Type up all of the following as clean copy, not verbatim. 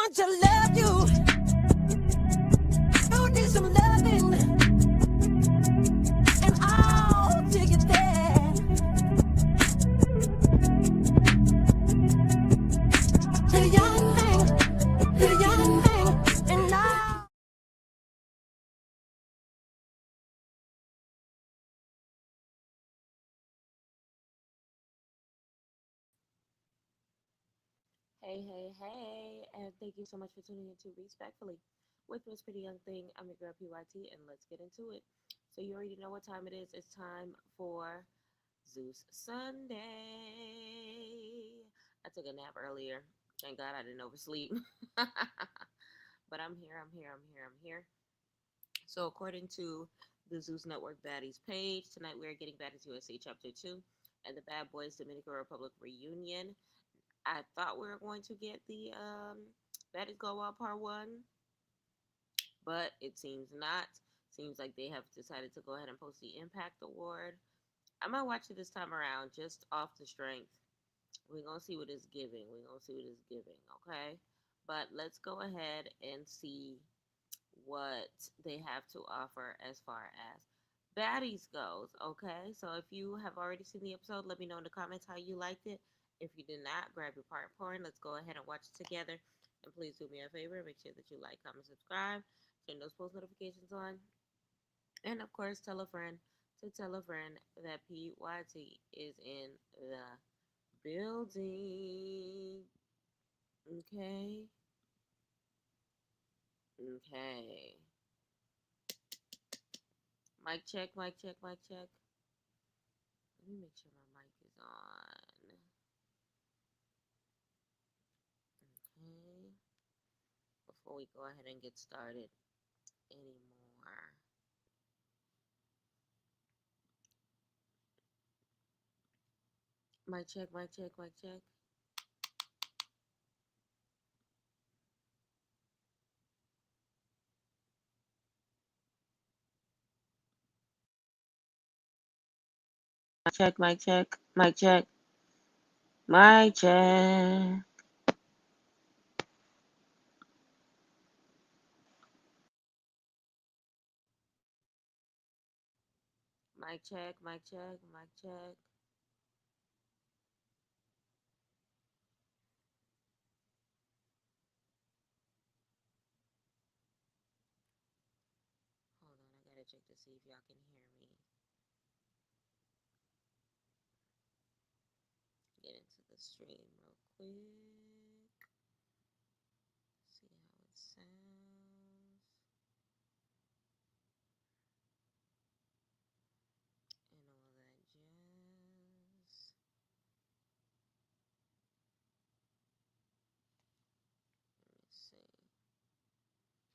want to love you. You need some loving, and I'll take it there. To the young thing, to the young thing, and now. Hey, hey, hey, and thank you so much for tuning in to Respectfully with Miss Pretty Young Thing. I'm your girl PYT, and let's get into it. So, you already know what time it is. It's time for Zeus Sunday. I took a nap earlier. Thank God I didn't oversleep. But I'm here, I'm here, I'm here, I'm here. So, according to the Zeus Network Baddies page, tonight we are getting Baddies USA Chapter 2 and the Bad Boys Dominican Republic reunion. I thought we were going to get the Baddies Go Wild Part 1, but it seems not. Seems like they have decided to go ahead and post the Impact Award. I might watch it this time around just off the strength. We're going to see what it's giving. We're going to see what it's giving, okay? But let's go ahead and see what they have to offer as far as Baddies goes, okay? So if you have already seen the episode, let me know in the comments how you liked it. If you did not, grab your popcorn. Let's go ahead and watch it together. And please do me a favor, make sure that you like, comment, subscribe, turn those post notifications on, and of course, tell a friend to tell a friend that PYT is in the building. Okay. Okay. Mic check, mic check, mic check. Let me make sure my mic is on. Okay. Before we go ahead and get started anymore. Mic check, mic check, mic check. Mic check, mic check, mic check, mic check. Mic check, mic check, mic check. Hold on, I gotta check to see if y'all can hear me. Get into the stream real quick. See how it sounds and all that jazz. Let me see.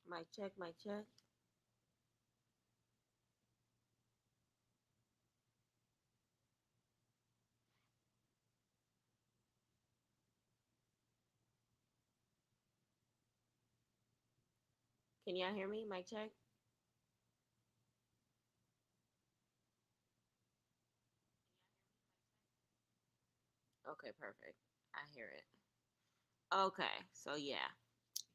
Mic check, mic check. Can y'all hear me? Mic check. Okay, perfect. I hear it. Okay, so yeah.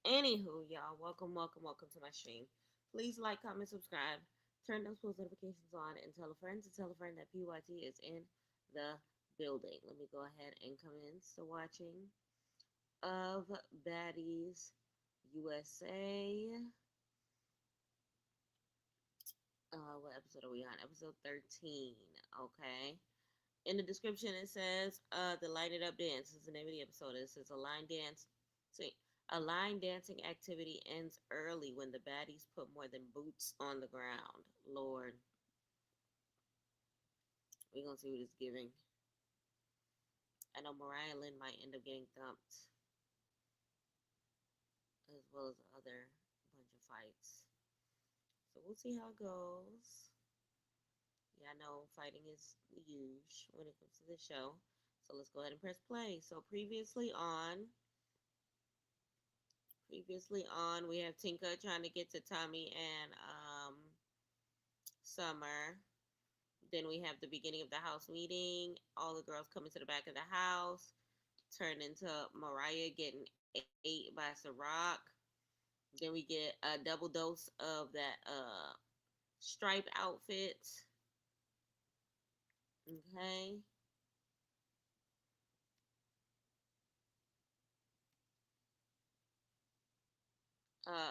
Anywho, y'all, welcome, welcome, welcome to my stream. Please like, comment, subscribe, turn those post notifications on, and tell a friend to tell a friend that PYT is in the building. Let me go ahead and commence the watching of Baddies USA. What episode are we on? Episode 13. Okay. In the description, it says the Light It Up Dance is the name of the episode. It says a line dance. See, a line dancing activity ends early when the baddies put more than boots on the ground. Lord, we're gonna see what it's giving. I know Mariah Lynn might end up getting thumped, as well as other bunch of fights. So we'll see how it goes. Yeah, I know fighting is huge when it comes to this show. So let's go ahead and press play. So previously on, we have Tinka trying to get to Tommy and Summer. Then we have the beginning of the house meeting. All the girls coming to the back of the house. Turn into Mariah getting 8 by Ciroc. Then we get a double dose of that stripe outfit. Okay.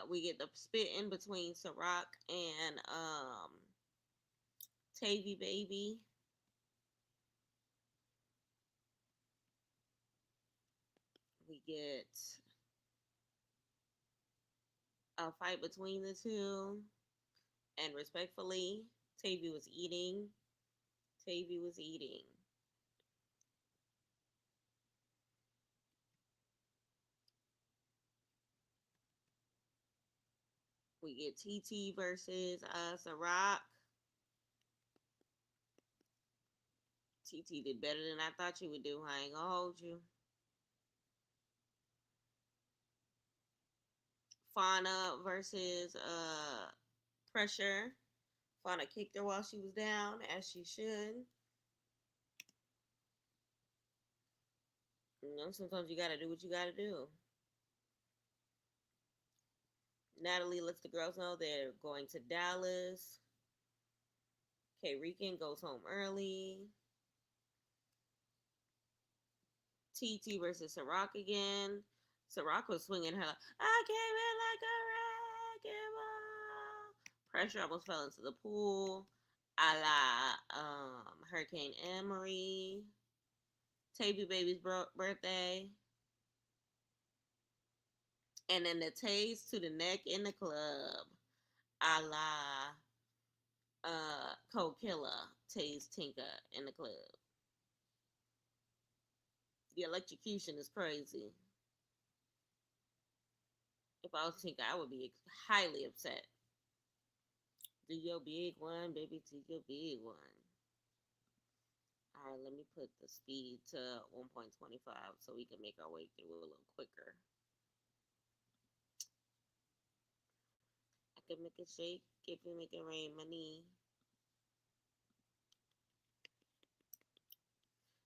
We get the spit in between Ciroc and Tavy Baby. We get a fight between the two, and respectfully, Tavy was eating. Tavy was eating. We get TT versus Ciroc. TT did better than I thought you would do. I ain't gonna hold you. Fauna versus Pressure. Fauna kicked her while she was down, as she should. You know, sometimes you gotta do what you gotta do. Natalie lets the girls know they're going to Dallas. K Rican goes home early. TT versus Ciroc again. Ciroc was swinging her like, I came in like a wrecking ball. Pressure almost fell into the pool. A la Hurricane Emery. Tavy Baby's birthday. And then the tase to the neck in the club. A la Cold Killer. Tase Tinka in the club. The electrocution is crazy. If I was Tinka, I would be highly upset. Do your big one, baby, do your big one. All right, let me put the speed to 1.25 so we can make our way through a little quicker. I can make it shake if you make it rain money.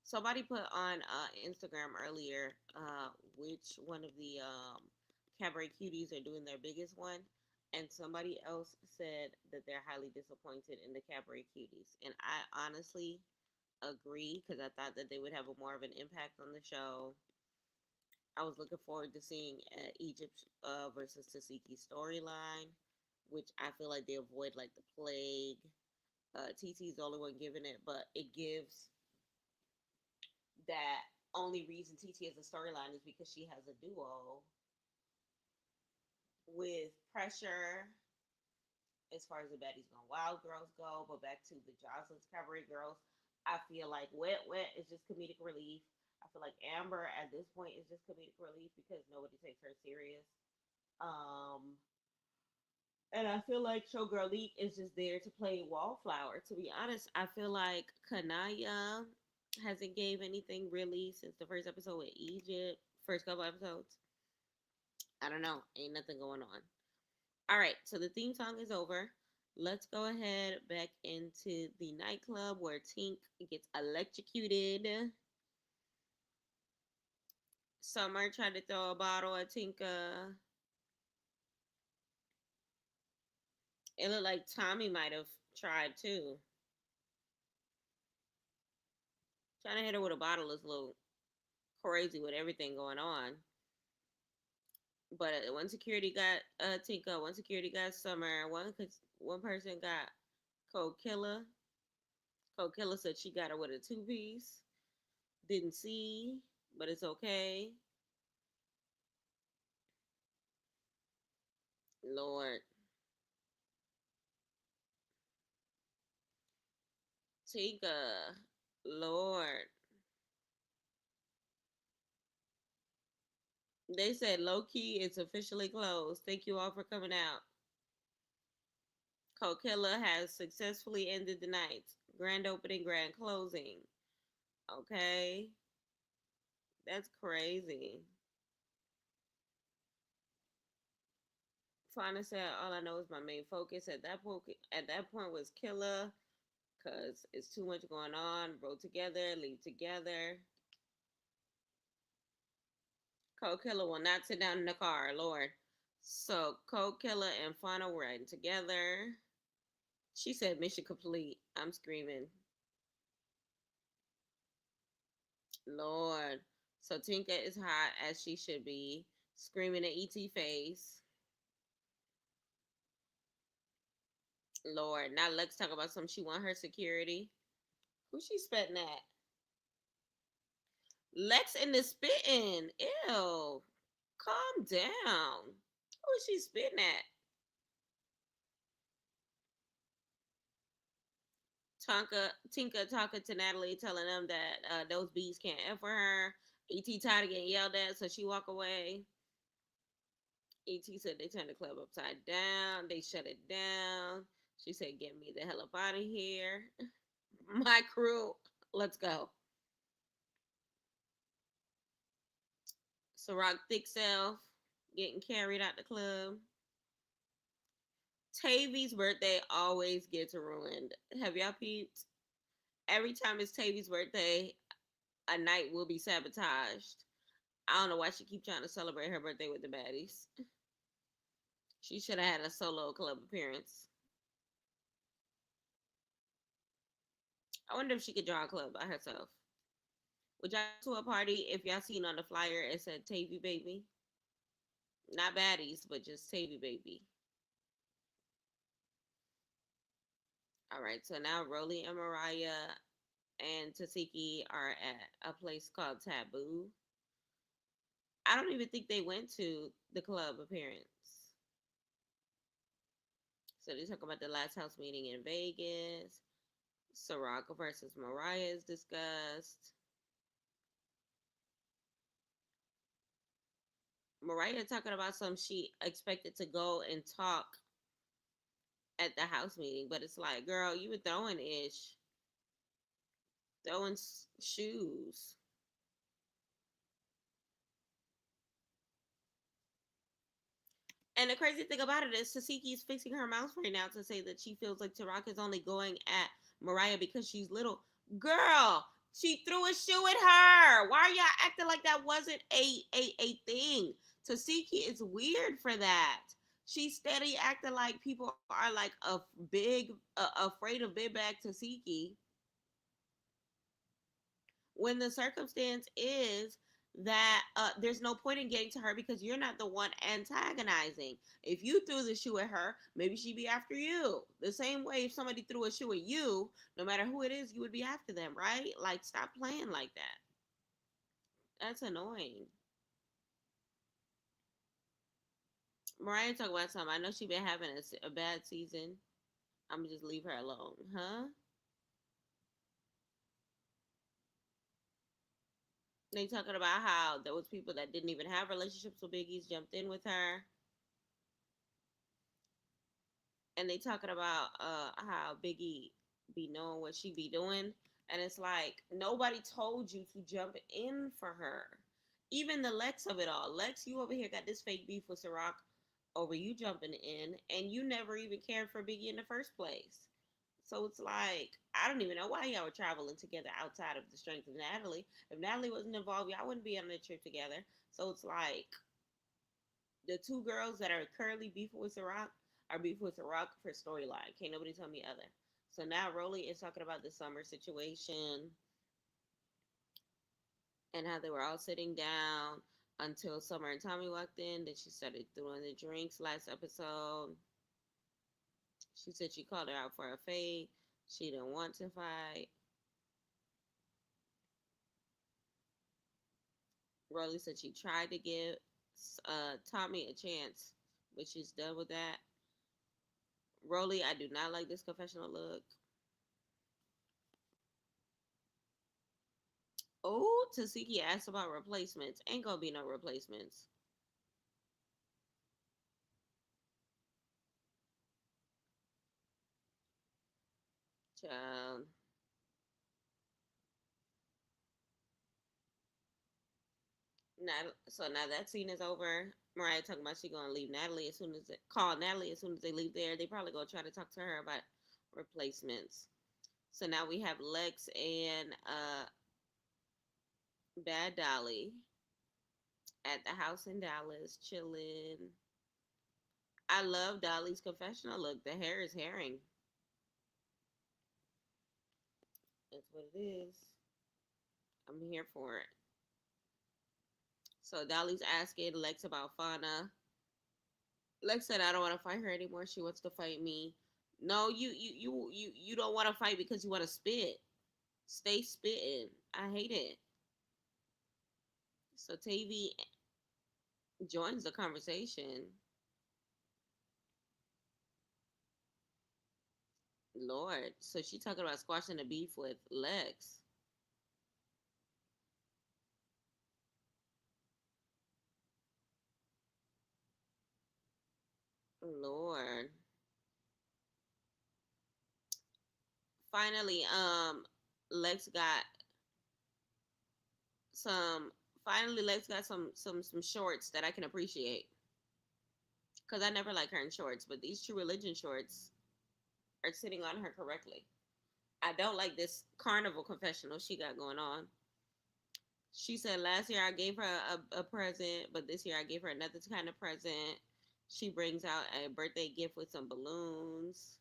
Somebody put on Instagram earlier which one of the cabaret cuties are doing their biggest one, and somebody else said that they're highly disappointed in the cabaret cuties, and I honestly agree because I thought that they would have a more of an impact on the show. I was looking forward to seeing Egypt versus Tasiki storyline, which I feel like they avoid like the plague. TT's the only one giving it, but it gives that only reason TT has a storyline is because she has a duo with Pressure as far as the Baddies Gone Wild girls go. But back to the Jocelyn's Cabaret girls, I feel like Wet Wet is just comedic relief. I feel like Amber at this point is just comedic relief because nobody takes her serious. Um, and I feel like Showgirl Leak is just there to play Wallflower. To be honest, I feel like Kanaya hasn't gave anything really since the first episode with Egypt. First couple episodes. I don't know. Ain't nothing going on. All right, so the theme song is over. Let's go ahead back into the nightclub where Tink gets electrocuted. Summer tried to throw a bottle at Tinka. It looked like Tommy might have tried too. Trying to hit her with a bottle is a little crazy with everything going on. But one security got Tinka, one security got Summer, one person got Cold Killer. Cold Killer said she got her with a 2-piece. Didn't see, but it's okay. Lord. Tinka. Lord. They said low key it's officially closed. Thank you all for coming out. Cold Killer has successfully ended the night. Grand opening, grand closing. Okay. That's crazy. Fauna said, "All I know is my main focus at that point was Killer, cause it's too much going on. Roll together, leave together." Cold Killer will not sit down in the car, Lord. So Cold Killer and Fauna were riding together. She said mission complete. I'm screaming. Lord. So Tinka is hot as she should be, screaming at ET face. Lord. Now Lex talk about something she want her security. Who she spitting at? Lex in the spitting. Ew. Calm down. Who is she spitting at? Tinka talking to Natalie, telling them that those bees can't F for her. ET tired of getting yelled at, so she walk away. ET said they turned the club upside down. They shut it down. She said, "Get me the hell up out of here." My crew, let's go. Ciroc thick self getting carried out the club. Tavy's birthday always gets ruined. Have y'all peeped? Every time it's Tavy's birthday, a night will be sabotaged. I don't know why she keep trying to celebrate her birthday with the baddies. She should have had a solo club appearance. I wonder if she could draw a club by herself. Would y'all go to a party if y'all seen on the flyer it said Tavy Baby? Not baddies, but just Tavy Baby. All right, so now Rolly and Mariah and Tasiki are at a place called Taboo. I don't even think they went to the club appearance. So they talk about the last house meeting in Vegas. Ciroc versus Mariah is discussed. Mariah talking about some she expected to go and talk at the house meeting, but it's like, girl, you were throwing ish, throwing shoes. And the crazy thing about it is Tasiki is fixing her mouth right now to say that she feels like Ciroc is only going at Mariah because she's little. Girl, she threw a shoe at her. Why are y'all acting like that wasn't a thing? Tasiki is weird for that. She's steady acting like people are like afraid of big bag Tasiki when the circumstance is that there's no point in getting to her because you're not the one antagonizing. If you threw the shoe at her, maybe she'd be after you. The same way if somebody threw a shoe at you, no matter who it is, you would be after them, right? Like, stop playing like that. That's annoying. Mariah talk about something. I know she been having a bad season. I'm gonna just leave her alone, huh? They talking about how there was people that didn't even have relationships with Biggie's jumped in with her, and they talking about how Biggie be knowing what she be doing, and it's like nobody told you to jump in for her. Even the Lex of it all, Lex, you over here got this fake beef with Ciroc over you jumping in, and you never even cared for Biggie in the first place. So it's like I don't even know why y'all were traveling together outside of the strength of Natalie. If Natalie wasn't involved, y'all wouldn't be on the trip together. So it's like the two girls that are currently beefing with Ciroc are beefing with Ciroc for storyline. Can't nobody tell me other. So now Rolly is talking about the summer situation and how they were all sitting down until Summer and Tommy walked in. Then she started throwing the drinks last episode. She said she called her out for a fade. She didn't want to fight. Rolly said she tried to give Tommy a chance, but she's done with that. Rolly, I do not like this confessional look. Oh, Tasiki asked about replacements. Ain't gonna be no replacements. Child. So now that scene is over. Mariah talking about she gonna leave Natalie as soon as call Natalie as soon as they leave there. They probably gonna try to talk to her about replacements. So now we have Lex and Bad Dolly. at the house in Dallas, chilling. I love Dolly's confessional look. The hair is herring. That's what it is. I'm here for it. So Dolly's asking Lex about Fauna. Lex said, "I don't want to fight her anymore. She wants to fight me." No, you don't want to fight because you want to spit. Stay spitting. I hate it. So Tavy joins the conversation. Lord. So she talking about squashing the beef with Lex. Lord. Finally, Lex got some finally Lex got some shorts that I can appreciate. Cause I never like her in shorts, but these True Religion shorts are sitting on her correctly. I don't like this carnival confessional she got going on. She said last year I gave her a present, but this year I gave her another kind of present. She brings out a birthday gift with some balloons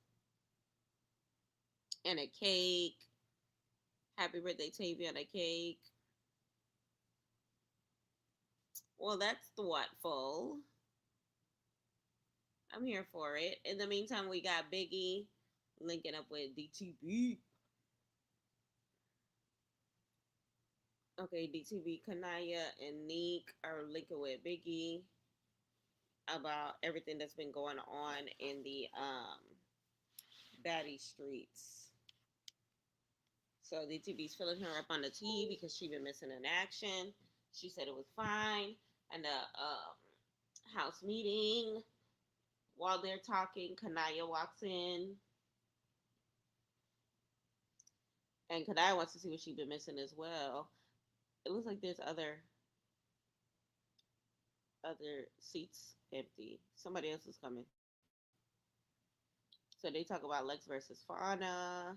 and a cake. Happy birthday, Tavy, on a cake. Well, that's thoughtful. I'm here for it. In the meantime, we got Biggie linking up with DTB. Okay, DTB, Kanaya, and Neek are linking with Biggie about everything that's been going on in the Baddie streets. So DTB's filling her up on the tea because she been missing in action. She said it was fine, and the house meeting. While they're talking, Kanaya walks in, and Kanaya wants to see what she's been missing as well. It looks like there's other seats empty. Somebody else is coming. So they talk about Lex versus Fauna.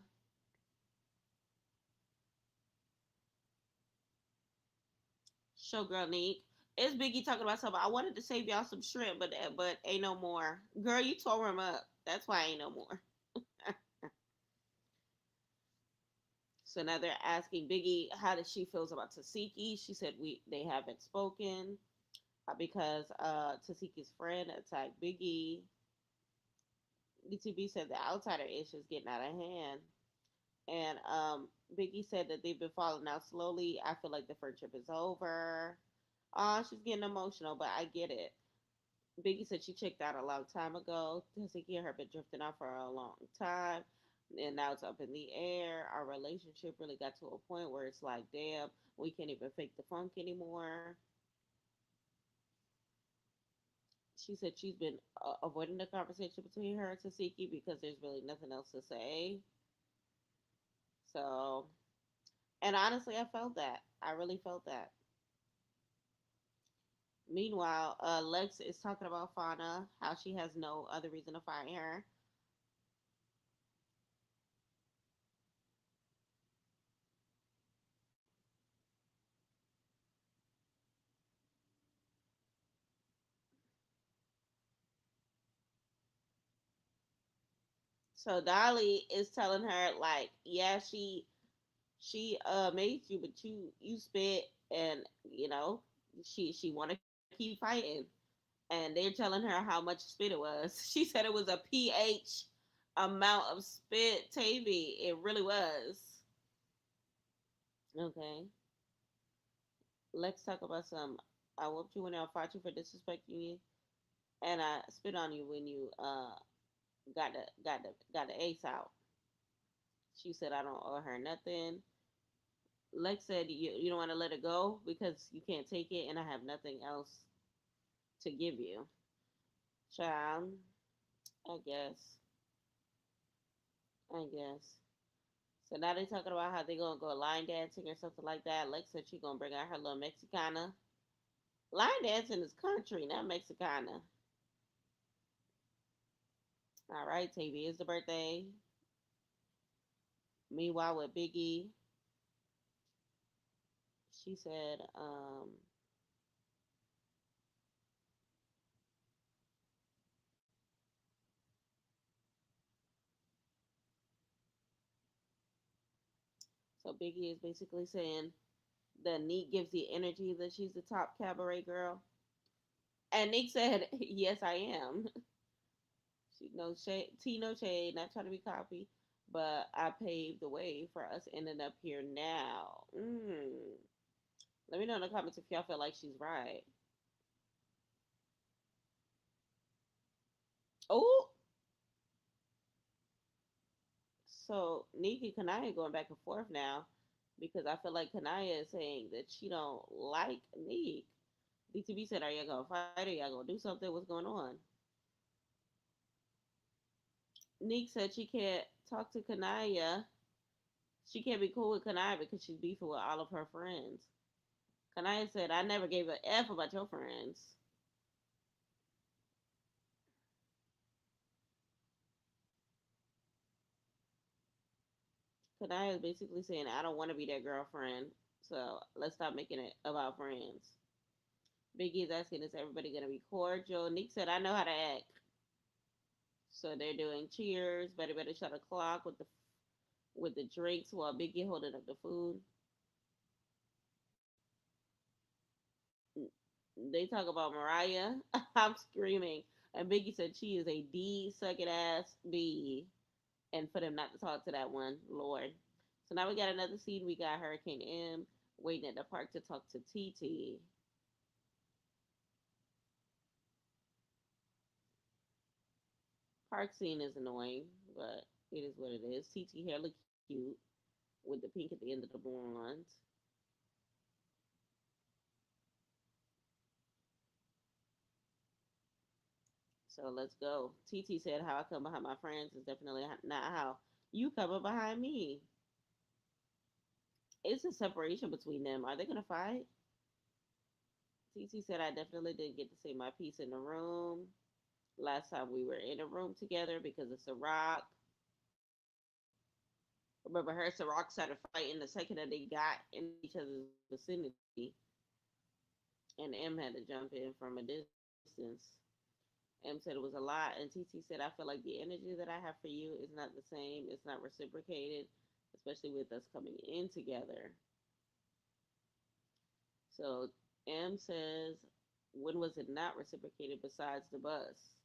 Showgirl Neek. It's Biggie talking about something. I wanted to save y'all some shrimp, but ain't no more. Girl, you tore him up. That's why ain't no more. So now they're asking Biggie how does she feels about Tasiki. She said they haven't spoken because Tasiki's friend attacked Biggie. DTB said the outsider issue is getting out of hand. And Biggie said that they've been falling out slowly. I feel like the friendship is over. She's getting emotional, but I get it. Biggie said she checked out a long time ago. Tasiki and her been drifting off for a long time. And now it's up in the air. Our relationship really got to a point where it's like, damn, we can't even fake the funk anymore. She said she's been avoiding the conversation between her and Tasiki because there's really nothing else to say. So, and honestly, I felt that. I really felt that. Meanwhile, Lex is talking about Fauna, how she has no other reason to find her. So Dolly is telling her like, yeah, she made you, but you spit, and you know she want to keep fighting, and they're telling her how much spit it was. She said it was a pH amount of spit, Tavy. It really was. Okay, let's talk about some. I whooped you when I fought you for disrespecting you, and I spit on you when you got the ace out. She said I don't owe her nothing. Lex said you don't want to let it go because you can't take it, and I have nothing else to give you. Child, I guess. I guess. So now they talking about how they gonna go line dancing or something like that. Lex said she gonna bring out her little Mexicana. Line dancing is country, not Mexicana. All right, Tavy is the birthday. Meanwhile, with Biggie, she said, So Biggie is basically saying that Neek gives the energy that she's the top cabaret girl. And Nick said, "Yes, I am." She no shade, T no shade, not trying to be cocky, but I paved the way for us ending up here now. Let me know in the comments if y'all feel like she's right. Oh, so Nick and Kanaya going back and forth now because I feel like Kanaya is saying that she don't like Nick. DTB said, "Are y'all gonna fight? Are y'all gonna do something? What's going on?" Nick said she can't talk to Kanaya. She can't be cool with Kanaya because she's beefing with all of her friends. Kanaya said, "I never gave a F about your friends." Kanaya is basically saying, "I don't want to be that girlfriend, so let's stop making it about friends." Biggie is asking, "Is everybody going to be cordial?" Nick said, "I know how to act." So they're doing cheers, better shot a clock with the drinks while Biggie holding up the food. They talk about Mariah. I'm screaming. And Biggie said she is a D sucking ass B. And for them not to talk to that one, Lord. So now we got another scene. We got Hurricane M waiting at the park to talk to TT. Park scene is annoying, but it is what it is. TT hair look cute with the pink at the end of the blonde. So let's go. TT said, "How I come behind my friends is definitely not how you coming behind me." It's a separation between them. Are they gonna fight? TT said, "I definitely didn't get to say my piece in the room last time we were in a room together because of Ciroc. Remember, her and Ciroc started fighting the second that they got in each other's vicinity, and M had to jump in from a distance. M said it was a lot, and TT said, "I feel like the energy that I have for you is not the same. It's not reciprocated, especially with us coming in together." So M says, "When was it not reciprocated besides the bus?"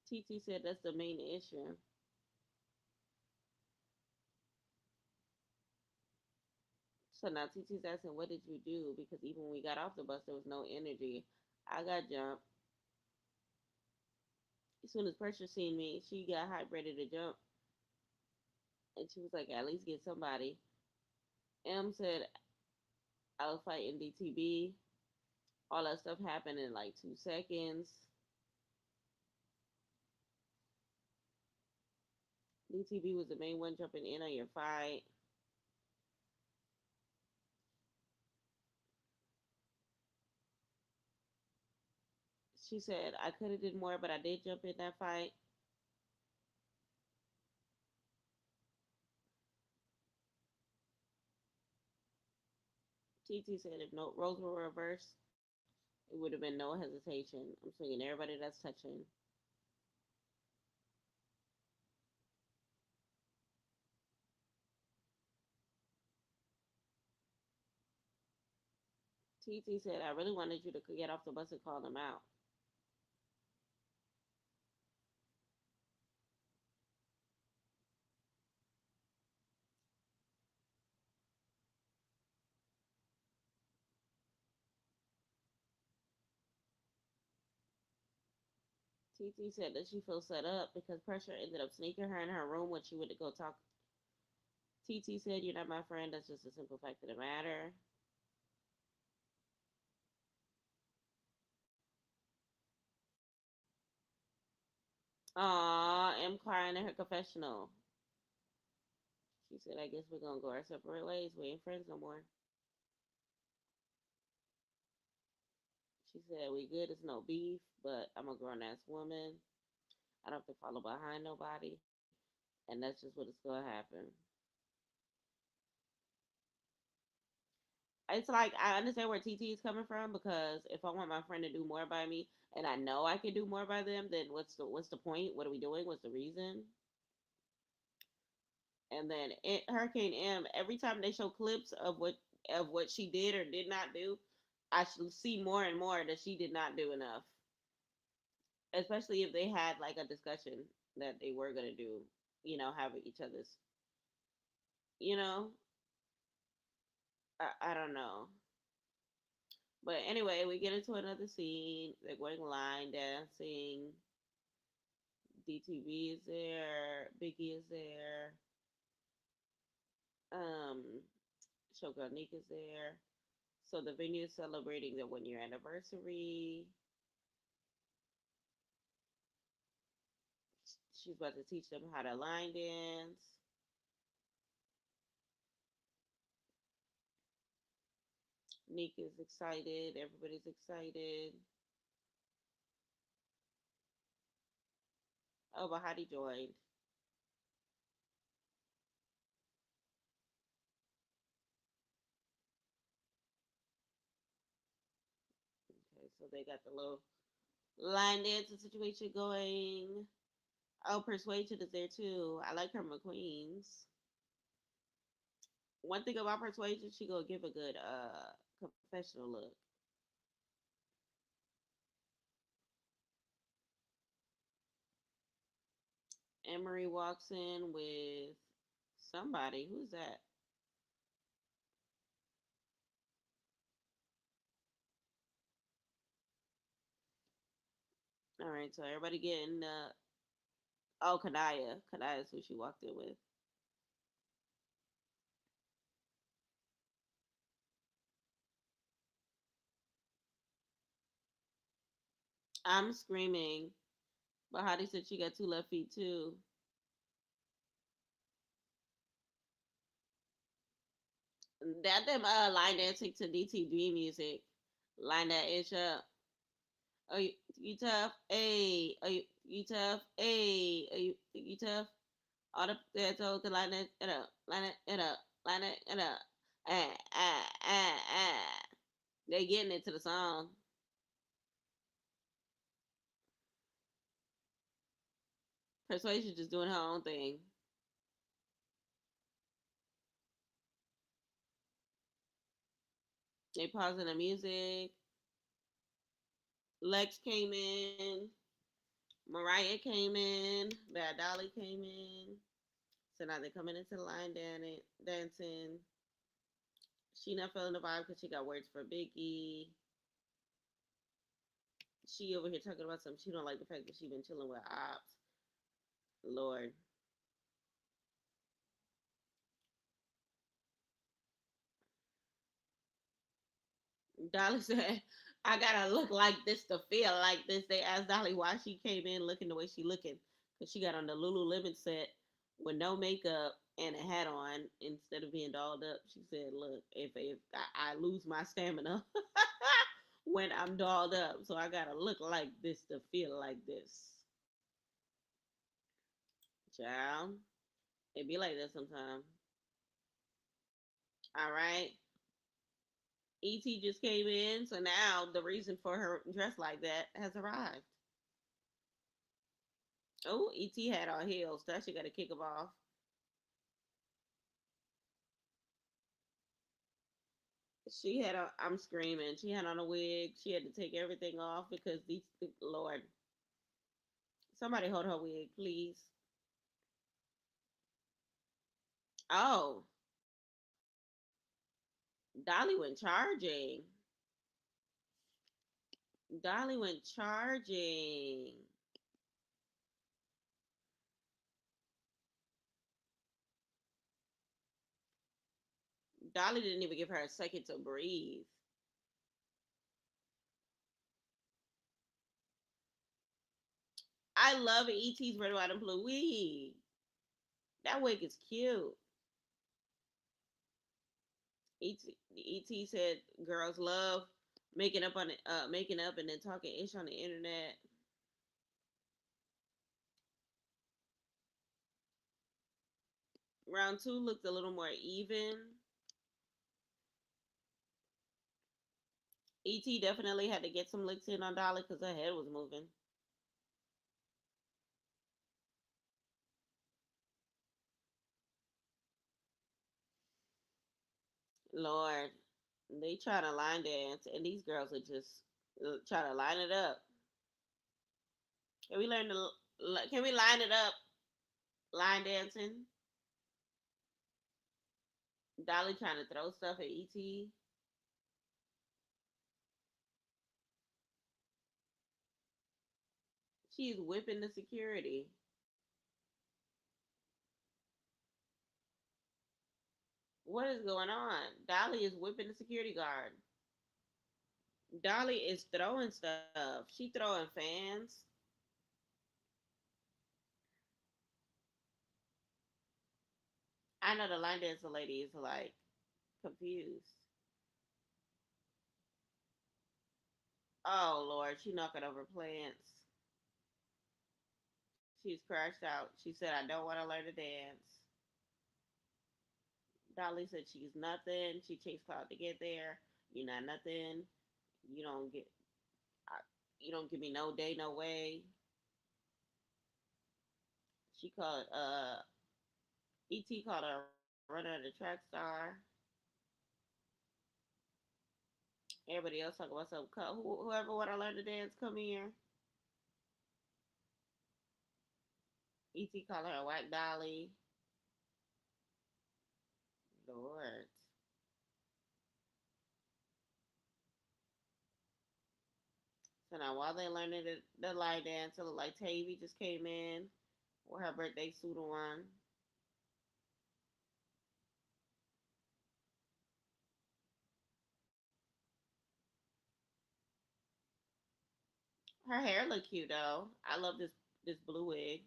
TT said, "That's the main issue." So now TT's asking, "What did you do?" Because even when we got off the bus, there was no energy. I got jumped. As soon as Pressure seen me, she got hype ready to jump. And she was like, "At least get somebody." M said, "I was fighting DTB. All that stuff happened in like 2 seconds. DTB was the main one jumping in on your fight." She said, "I could have did more, but I did jump in that fight." TT said, "If no roles were reversed, it would have been no hesitation. I'm swinging everybody that's touching." TT said, "I really wanted you to get off the bus and call them out." TT said that she feels set up because Pressure ended up sneaking her in her room when she went to go talk. TT said, "You're not my friend. That's just a simple fact of the matter." Aw, M crying in her confessional. She said, "I guess we're gonna go our separate ways. We ain't friends no more." She said, "We good. It's no beef, but I'm a grown ass woman. I don't have to follow behind nobody, and that's just what it's gonna happen." It's like I understand where TT is coming from because if I want my friend to do more by me and I know I can do more by them, then what's the point? What are we doing? What's the reason? And then Hurricane M, every time they show clips of what she did or did not do, I should see more and more that she did not do enough. Especially if they had like a discussion that they were gonna do, have with each other's, you know. I don't know. But anyway, we get into another scene. They're going line dancing. DTV is there. Biggie is there. Um, Showgirl Nick is there. So the venue is celebrating their 1 year anniversary. She's about to teach them how to line dance. Nick is excited. Everybody's excited. Oh, Bahati joined. Okay, so they got the little line dancing situation going. Oh, Persuasion is there too. I like her McQueens. One thing about Persuasion, she gonna give a good confessional look. Emery walks in with somebody. Who's that? All right, so everybody getting oh, Kanaya. Kanaya is who she walked in with. I'm screaming. Bahati said she got two left feet too. That them line dancing to DTG music. Line that ish up. Oh, you tough? Hey, you tough? Hey, you tough? All the toes to line it up, line it up, line it up. Ah, ah, ah, ah. They getting into the song. Persuasion just doing her own thing. They pausing the music. Lex came in. Mariah came in. Bad Dolly came in. So now they're coming into the line dancing. She not feeling the vibe because she got words for Biggie. She over here talking about something. She don't like the fact that she been chilling with ops. Lord. Dolly said, I gotta look like this to feel like this. They asked Dolly why she came in looking the way she looking. Because she got on the Lululemon set with no makeup and a hat on instead of being dolled up. She said, look, if I lose my stamina when I'm dolled up, so I gotta look like this to feel like this. Child, it be like that sometimes. All right. ET just came in, so now the reason for her dress like that has arrived. Oh, ET had on heels. That shit got to kick him off. She had a. I'm screaming. She had on a wig. She had to take everything off because these. Lord, somebody hold her wig, please. Oh, Dolly went charging. Dolly went charging. Dolly didn't even give her a second to breathe. I love ET's red, white, and blue wig. That wig is cute. ET said girls love making up and then talking ish on the internet. Round two looked a little more even. Et definitely had to get some licks in on Dolly because her head was moving. Lord, they try to line dance, and these girls are just try to line it up. Can we learn to? Can we line it up? Line dancing. Dolly trying to throw stuff at Et. She's whipping the security. What is going on? Dolly is whipping the security guard. Dolly is throwing stuff. She throwing fans. I know the line dancer lady is like confused. Oh Lord, she knocking over plants. She's crashed out. She said, "I don't want to learn to dance." Dolly said she's nothing. She chased Cloud to get there. You're not nothing. You don't get. You don't give me no day, no way. She called. Et called her a runner of the track star. Everybody else talking about some. Whoever want to learn to dance, come here. Et called her a white Dolly. Lord. So now while they learning the line dance, it look like Tavy just came in with her birthday suit on. Her hair look cute though. I love this blue wig.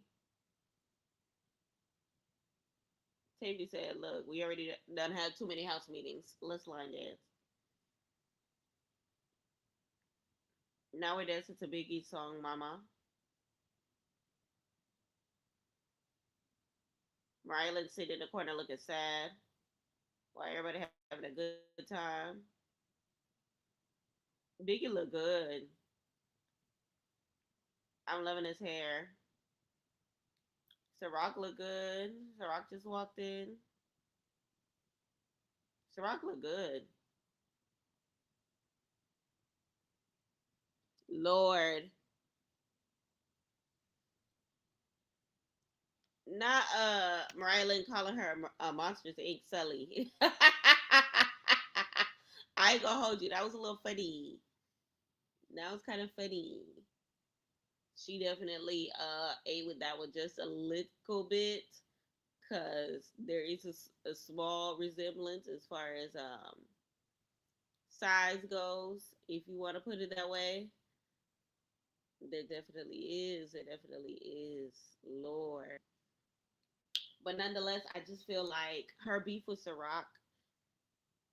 Tavy said, "Look, we already done had too many house meetings. Let's line dance." Now we're dancing to Biggie's song "Mama." Rylan sitting in the corner looking sad while everybody having a good time. Biggie look good. I'm loving his hair. Ciroc look good. Ciroc just walked in. Ciroc look good. Lord, not Marilyn calling her a Monsters Inc. Sully. I ain't gonna hold you. That was a little funny. That was kind of funny. She definitely ate with that one just a little bit because there is a small resemblance as far as size goes, if you want to put it that way. There definitely is. There definitely is. Lord. But nonetheless, I just feel like her beef with Ciroc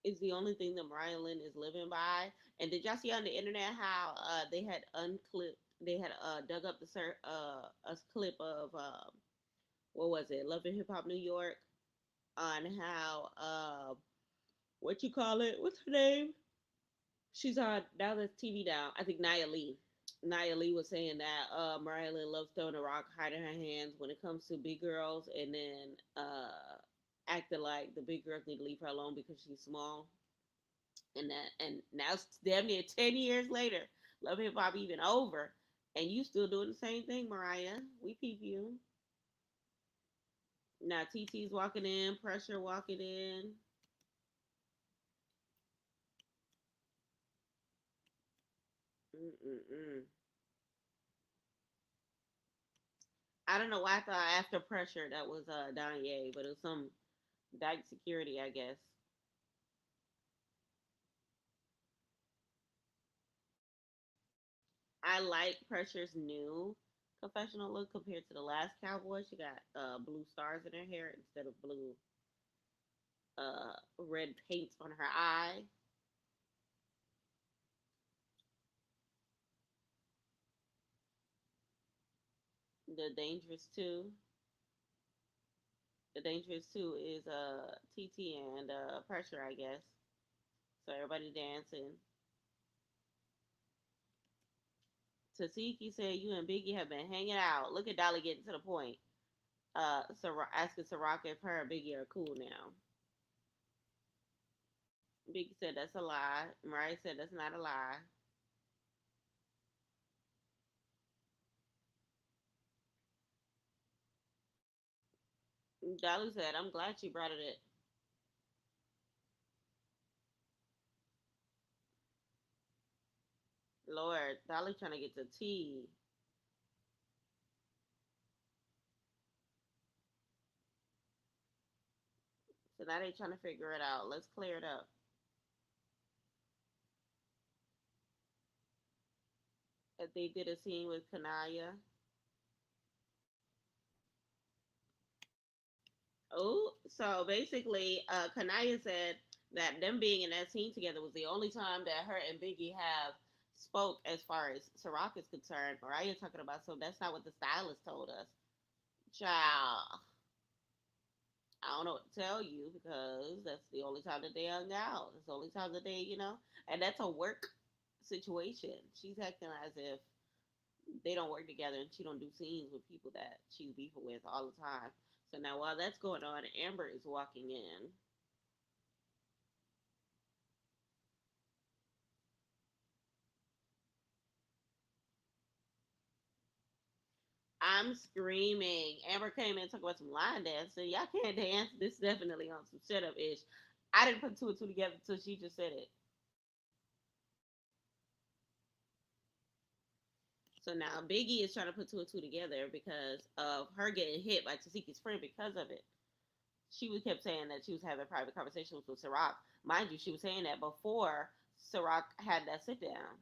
is the only thing that Mariah Lynn is living by. And did y'all see on the internet how they had unclipped, they had dug up a clip of what was it, Love and Hip Hop New York, on how what you call it? What's her name? She's on now that's TV now. I think Nia Lee. Nia Lee was saying that Mariah Lynn loves throwing a rock, hiding her hands when it comes to big girls, and then acting like the big girls need to leave her alone because she's small. And now it's damn near 10 years later, Love Hip Hop even over, and you still doing the same thing, Mariah. We peep you. Now TT's walking in, Pressure walking in. Mm-mm-mm. I don't know why I thought after Pressure that was Donye, but it was some Dyke Security, I guess. I like Pressure's new confessional look compared to the last Cowboy. She got blue stars in her hair instead of blue red paint on her eye. The Dangerous Two. The Dangerous Two is TT and Pressure, I guess. So everybody dancing. Tasiki said you and Biggie have been hanging out. Look at Dolly getting to the point. Asking Ciroc if her and Biggie are cool now. Biggie said that's a lie. Mariah said that's not a lie. Dolly said, I'm glad she brought it. Lord, Dolly trying to get to tea. So now they trying to figure it out. Let's clear it up. If they did a scene with Kanaya. Oh, so basically, Kanaya said that them being in that scene together was the only time that her and Biggie have spoke as far as Ciroc is concerned. Mariah talking about, so that's not what the stylist told us. Child, I don't know what to tell you because that's the only time that they hung out. It's the only time that and that's a work situation. She's acting as if they don't work together and she don't do scenes with people that she's beefing with all the time. So now while that's going on, Amber is walking in. I'm screaming. Amber came in and talked about some line dancing. Y'all can't dance. This is definitely on some shut up ish. I didn't put two and two together until she just said it. So now Biggie is trying to put two and two together because of her getting hit by Tasiki's friend because of it. She was kept saying that she was having private conversations with Ciroc. Mind you, she was saying that before Ciroc had that sit down.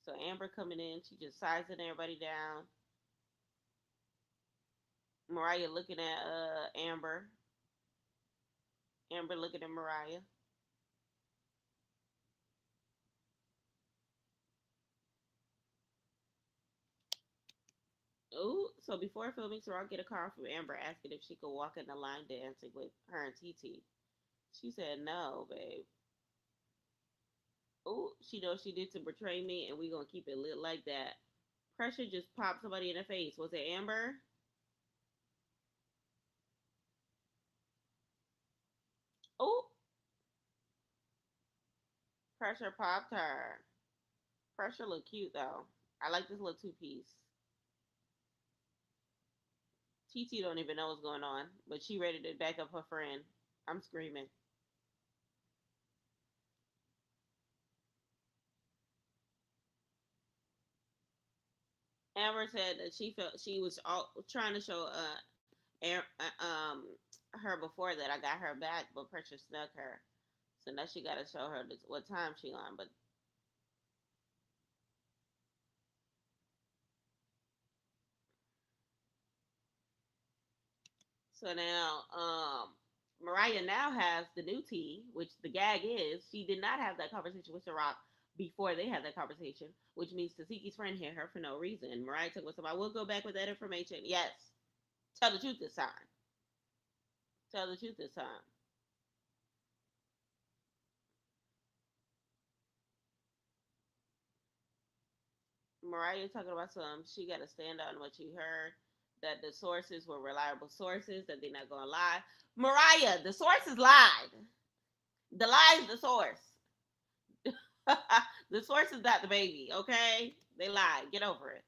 So Amber coming in, she just sizing everybody down. Mariah looking at Amber. Amber looking at Mariah. Oh, so before filming, Ciroc get a call from Amber asking if she could walk in the line dancing with her and TT. She said no, babe. Oh, she knows she did to betray me, and we gonna keep it lit like that. Pressure just popped somebody in the face. Was it Amber? Oh, Pressure popped her. Pressure look cute though. I like this little two piece. TT don't even know what's going on, but she ready to back up her friend. I'm screaming. Amber said that she felt she was all, trying to show her before that I got her back, but Pressure snuck her. So now she got to show her this, what time she on. But so now, Mariah now has the new tea, which the gag is she did not have that conversation with Ciroc before they had that conversation, which means Tasiki's friend hit her for no reason. Mariah took what's up. I will go back with that information. Yes, tell the truth this time. Tell the truth this time. Mariah talking about some. She got to stand on what she heard. That the sources were reliable sources. That they're not gonna lie. Mariah, the sources lied. The lie is the source. The source is not the baby, okay? They lied. Get over it.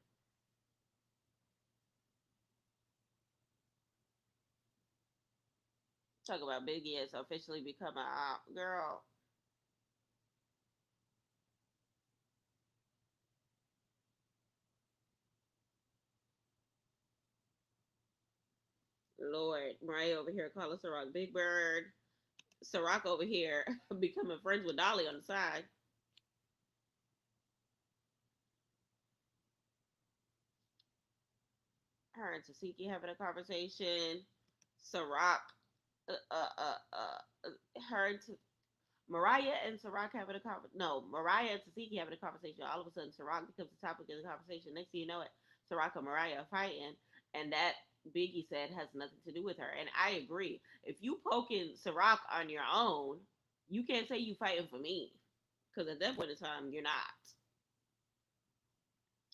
Talk about Biggie has officially become a girl. Lord, Mariah over here calling Ciroc Big Bird. Ciroc over here becoming friends with Dolly on the side. Her and Tasiki having a conversation. Ciroc, her and Mariah and Ciroc having a conversation. No, Mariah and Tasiki having a conversation. All of a sudden, Ciroc becomes the topic of the conversation. Next thing you know it, Ciroc and Mariah are fighting, and that Biggie said has nothing to do with her. And I agree. If you poking Ciroc on your own, you can't say you fighting for me, because at that point in time, you're not.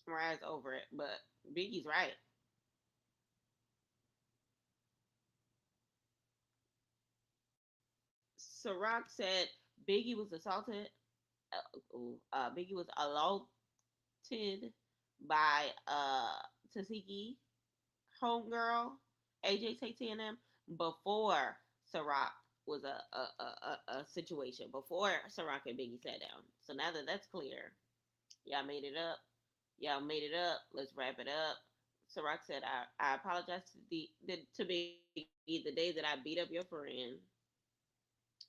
Mariah's over it, but Biggie's right. Ciroc said Biggie was assaulted. Biggie was assaulted by Tasiki homegirl AJ Tate and them before Ciroc was a situation before Ciroc and Biggie sat down. So now that that's clear, y'all made it up. Y'all made it up. Let's wrap it up. Ciroc said, I apologize to Biggie the day that I beat up your friend.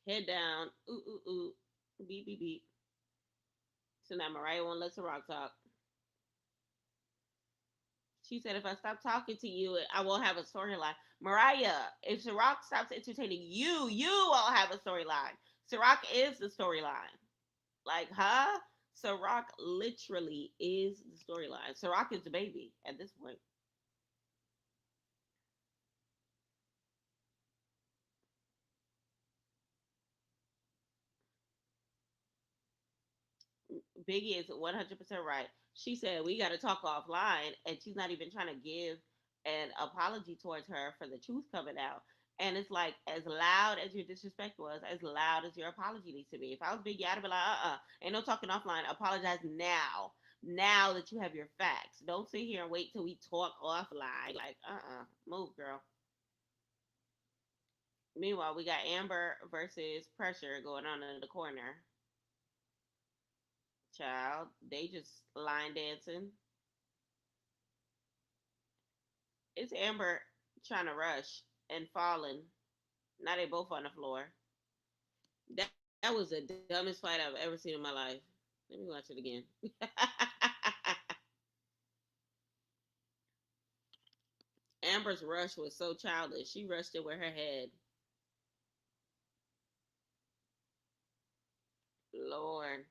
Head down. Ooh, ooh, ooh. Beep, beep, beep. So now Mariah won't let Ciroc talk. She said, if I stop talking to you, I won't have a storyline. Mariah, if Ciroc stops entertaining you, you won't have a storyline. Ciroc is the storyline. Like, huh? Ciroc literally is the storyline. Ciroc is the baby at this point. Biggie is 100% right. She said, we got to talk offline, and she's not even trying to give an apology towards her for the truth coming out. And it's like, as loud as your disrespect was, as loud as your apology needs to be. If I was Biggie, I'd be like, ain't no talking offline. Apologize now. Now that you have your facts. Don't sit here and wait till we talk offline. Like, move, girl. Meanwhile, we got Amber versus Pressure going on in the corner. Child, they just line dancing. It's Amber trying to rush and falling. Now they both on the floor. That was the dumbest fight I've ever seen in my life. Let me watch it again. Amber's rush was so childish. She rushed it with her head. Lord.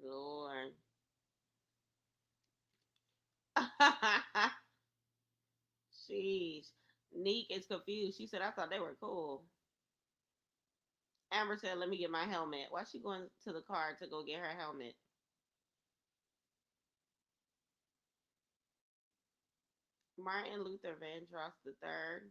Lord. Sheesh. Neek is confused. She said, I thought they were cool. Amber said, let me get my helmet. Why she going to the car to go get her helmet? Martin Luther Vandross the third.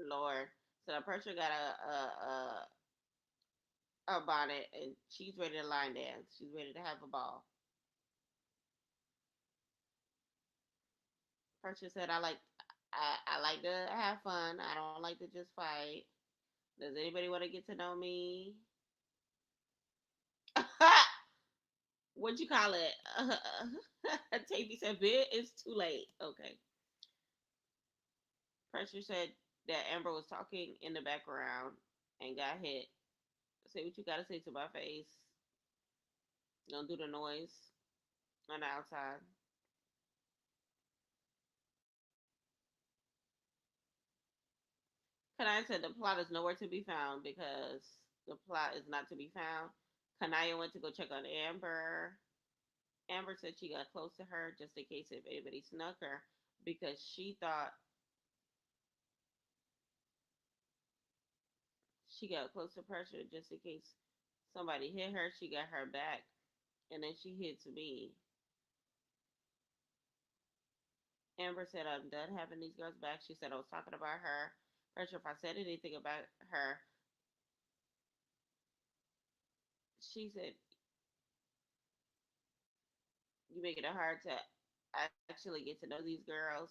Lord. So the person got a bonnet and she's ready to line dance. She's ready to have a ball. Person said, I like to have fun. I don't like to just fight. Does anybody want to get to know me? What you call it? Tavy said, "Bit it's too late." Okay. Pressure said that Amber was talking in the background and got hit. Say what you gotta say to my face. Don't do the noise on the outside. Kanaya said the plot is nowhere to be found because the plot is not to be found. Kanaya went to go check on Amber. Amber said she got close to her just in case if anybody snuck her because she thought she got close to pressure just in case somebody hit her. She got her back and then she hits me. Amber said, I'm done having these girls back. She said, I was talking about her. Pressure, if I said anything about her, she said, you make it hard to actually get to know these girls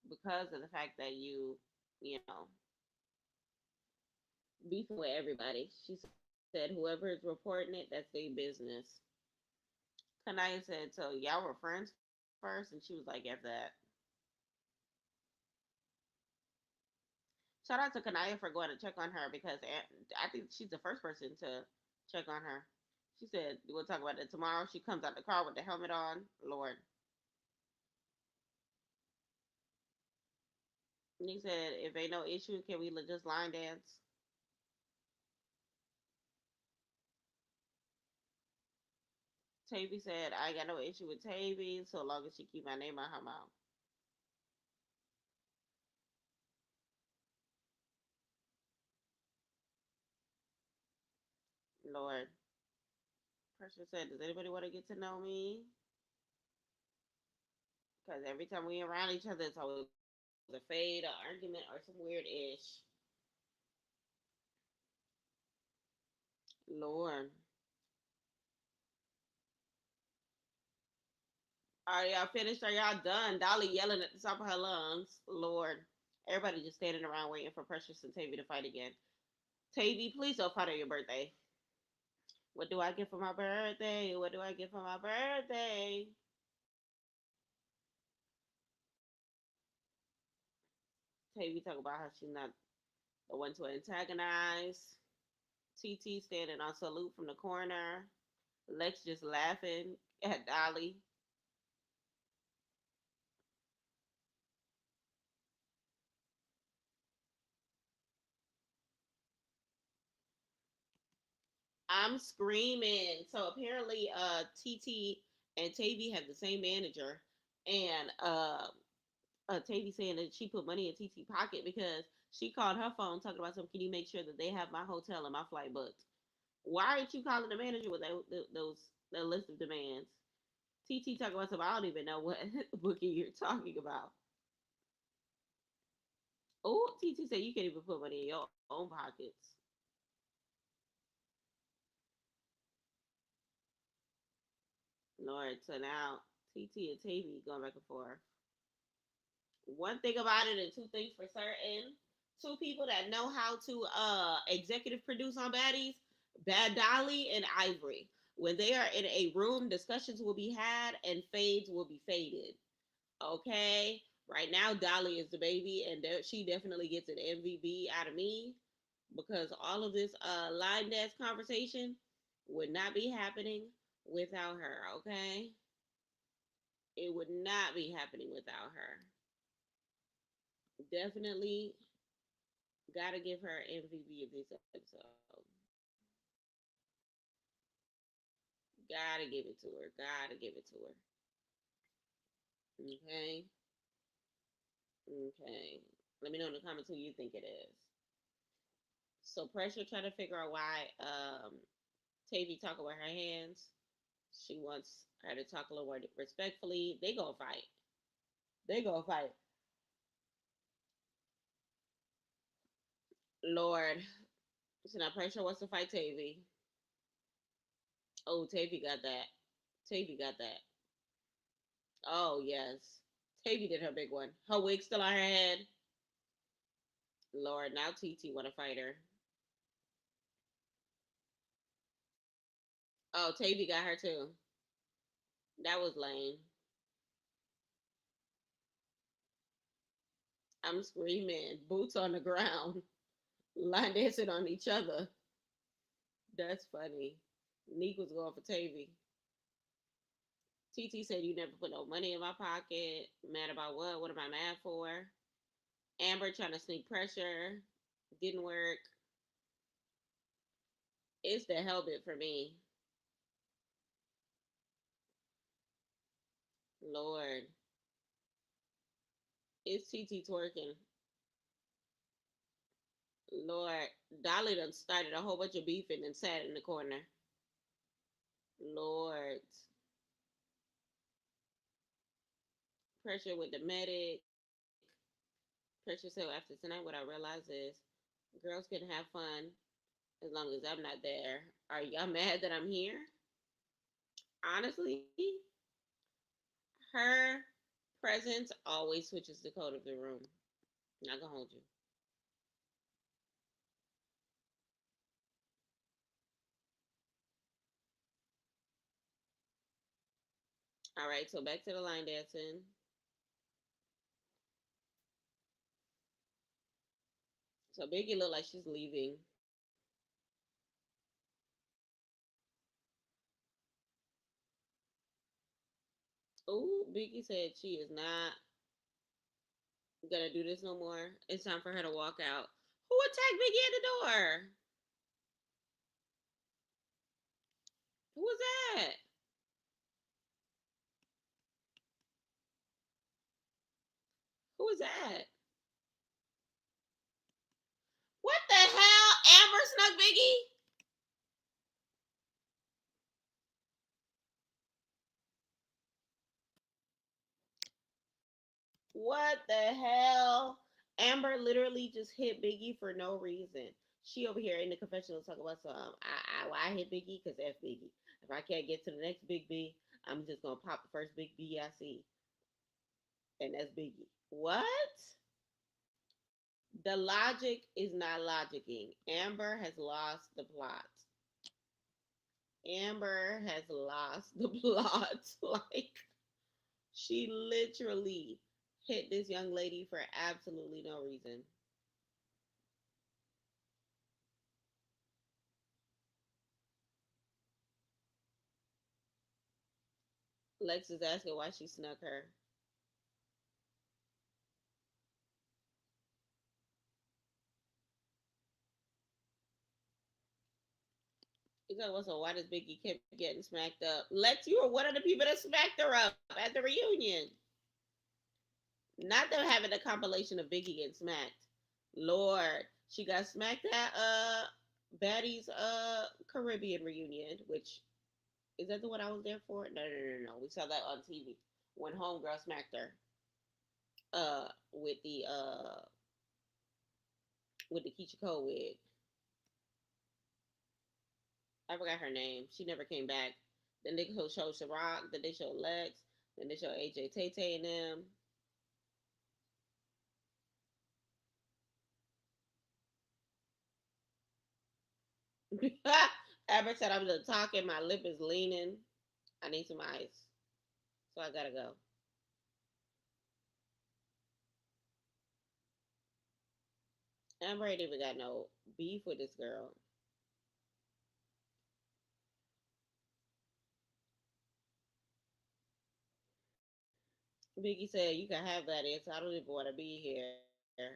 because of the fact that you know, beefing with everybody. She said, whoever is reporting it, that's their business. Kanaya said, so y'all were friends first? And she was like, after that. Shout out to Kanaya for going to check on her because I think she's the first person to check on her. She said, we'll talk about it tomorrow. She comes out the car with the helmet on. Lord. And he said, if ain't no issue, can we just line dance? Tavy said, I ain't got no issue with Tavy so long as she keep my name out her mouth. Lord. Pressure said, does anybody want to get to know me? Because every time we around each other, it's always a fade, an argument, or some weird ish. Lord. Are y'all finished? Are y'all done? Dolly yelling at the top of her lungs. Lord. Everybody just standing around waiting for Precious and Tavy to fight again. Tavy, please don't fight on your birthday. What do I get for my birthday? What do I get for my birthday? Tavy talk about how she's not the one to antagonize. TT standing on salute from the corner. Lex just laughing at Dolly. I'm screaming. So apparently, TT and Tavy have the same manager, and Tavy saying that she put money in TT pocket because she called her phone talking about something. Can you make sure that they have my hotel and my flight booked? Why aren't you calling the manager with those that list of demands? TT talking about something. I don't even know what booking you're talking about. Oh, TT said you can't even put money in your own pockets. Lord, so now TT and Tavy going back and forth. One thing about it and two things for certain. Two people that know how to executive produce on Baddies, Bad Dolly and Ivory. When they are in a room, discussions will be had and fades will be faded. Okay? Right now, Dolly is the baby, and she definitely gets an MVP out of me because all of this line dance conversation would not be happening without her. Okay? It would not be happening without her. Definitely gotta give her MVP of this episode. Gotta give it to her. Gotta give it to her. Okay. Okay. Let me know in the comments who you think it is. So pressure trying to figure out why Tavy talk with her hands. She wants her to talk a little more respectfully. They gonna fight. They gonna fight. Lord. So now pressure wants to fight Tavy. Oh, Tavy got that. Tavy got that. Oh yes. Tavy did her big one. Her wig still on her head. Lord, now TT want to fight her. Oh, Tavy got her too. That was lame. I'm screaming. Boots on the ground. Line dancing on each other. That's funny. Neek was going for Tavy. TT said you never put no money in my pocket. Mad about what? What am I mad for? Amber trying to sneak pressure. Didn't work. It's the hell bit for me. Lord. It's TT twerking. Lord. Dolly done started a whole bunch of beefing and sat in the corner. Lord. Pressure with the medic. Pressure said after tonight, what I realize is girls can have fun as long as I'm not there. Are y'all mad that I'm here? Honestly, her presence always switches the code of the room. Not gonna hold you. All right, so back to the line dancing. So Biggie look like she's leaving. Oh, Biggie said she is not gonna do this no more. It's time for her to walk out. Who attacked Biggie at the door? Who was that? Who is that? What the hell? Amber snuck Biggie? What the hell? Amber literally just hit Biggie for no reason. She over here in the confessional talking about some. Why I hit Biggie because F Biggie. If I can't get to the next big B, I'm just gonna pop the first big B I see, and that's Biggie. What? The logic is not logicking. Amber has lost the plot. Amber has lost the plot. Like, she literally hit this young lady for absolutely no reason. Lex is asking why she snuck her. He's like, well, so why does Biggie keep getting smacked up? Lex, you were one of the people that smacked her up at the reunion. Not them having a compilation of Biggie getting smacked. Lord, she got smacked at Baddies Caribbean reunion, which is that the one I was there for? No. We saw that on TV when Homegirl smacked her with the Keisha Cole wig. I forgot her name. She never came back. Then they showed Ciroc. Then they showed Lex. Then they showed AJ Tay Tay and them. Amber said I'm just talking. My lip is leaning. I need some ice, so I gotta go. Amber ain't even got no beef with this girl. Biggie said you can have that. It's I don't even want to be here.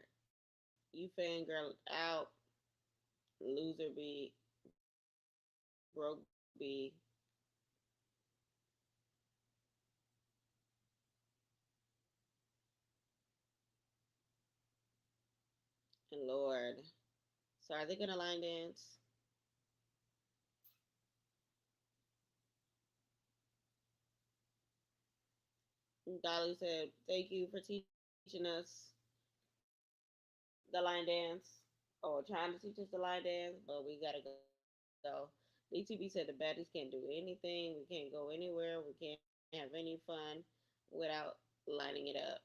You fangirl out, loser B, broke B. And Lord. So are they gonna line dance? And Dolly said, "Thank you for teaching us the line dance, or trying to teach us the line dance, but we gotta go." DTB said the baddies can't do anything. We can't go anywhere. We can't have any fun without lining it up.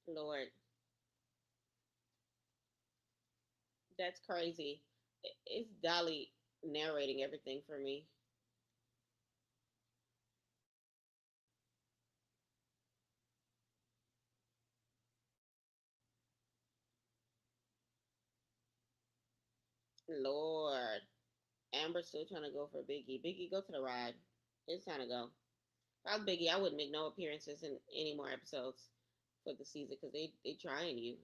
Lord, that's crazy. It's Dolly narrating everything for me. Lord, Amber's still trying to go for Biggie. Biggie, go to the ride. It's time to go. If I was Biggie, I wouldn't make no appearances in any more episodes for the season because they trying you,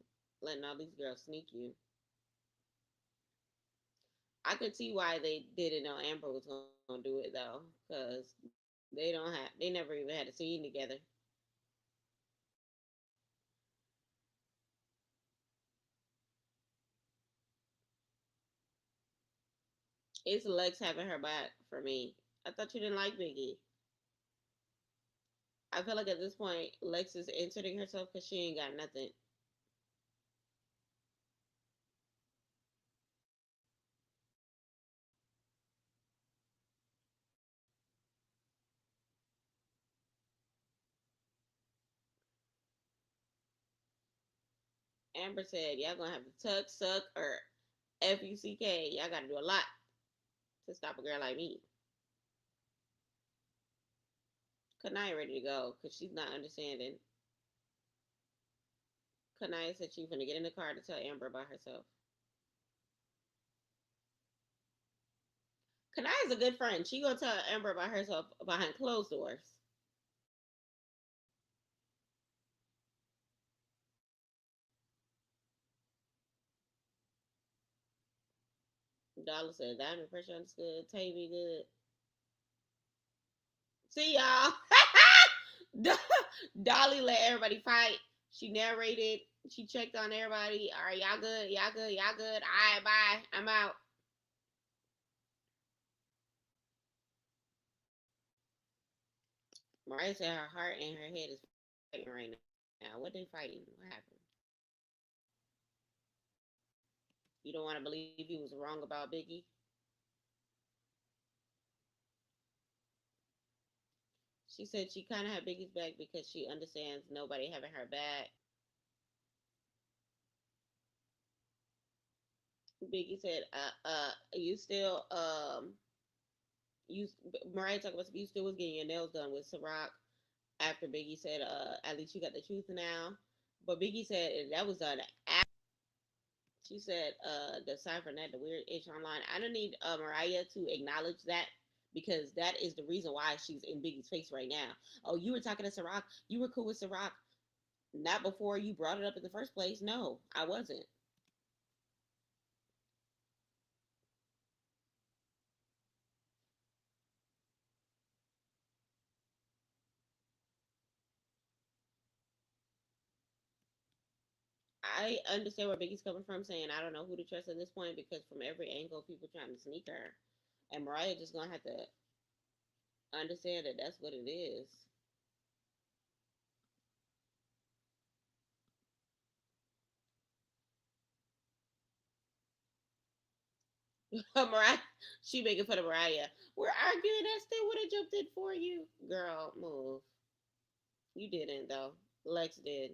letting all these girls sneak you. I could see why they didn't know Amber was gonna do it though, because they never even had a scene together. It's Lex having her back for me. I thought you didn't like Biggie. I feel like at this point Lex is inserting herself because she ain't got nothing. Amber said, "Y'all gonna have to tuck, suck, or fuck. Y'all got to do a lot to stop a girl like me." Kanaya ready to go because she's not understanding. Kanaya said she's gonna get in the car to tell Amber about herself. Kanaya's a good friend. She gonna tell Amber about herself behind closed doors. Dollar said diamond pressure understood. Tay be good. See y'all. Dolly let everybody fight. She narrated. She checked on everybody. All right, y'all good? Y'all good? Y'all good? All right, bye. I'm out. Mariah said her heart and her head is fighting right now. What they fighting? What happened? You don't want to believe you was wrong about Biggie? She said she kind of had Biggie's back because she understands nobody having her back. Biggie said, you still, you, Mariah talked about you still was getting your nails done with Ciroc after Biggie said, at least you got the truth now. But Biggie said that was done after. She said, decipher that, the weird itch online. I don't need Mariah to acknowledge that because that is the reason why she's in Biggie's face right now. Oh, you were talking to Ciroc. You were cool with Ciroc. Not before you brought it up in the first place. No, I wasn't. I understand where Biggie's coming from, saying I don't know who to trust at this point because from every angle, people trying to sneak her, and Mariah just gonna have to understand that that's what it is. Mariah, she making fun of Mariah. We're arguing. I still would have jumped in for you, girl. Move. You didn't though. Lex did.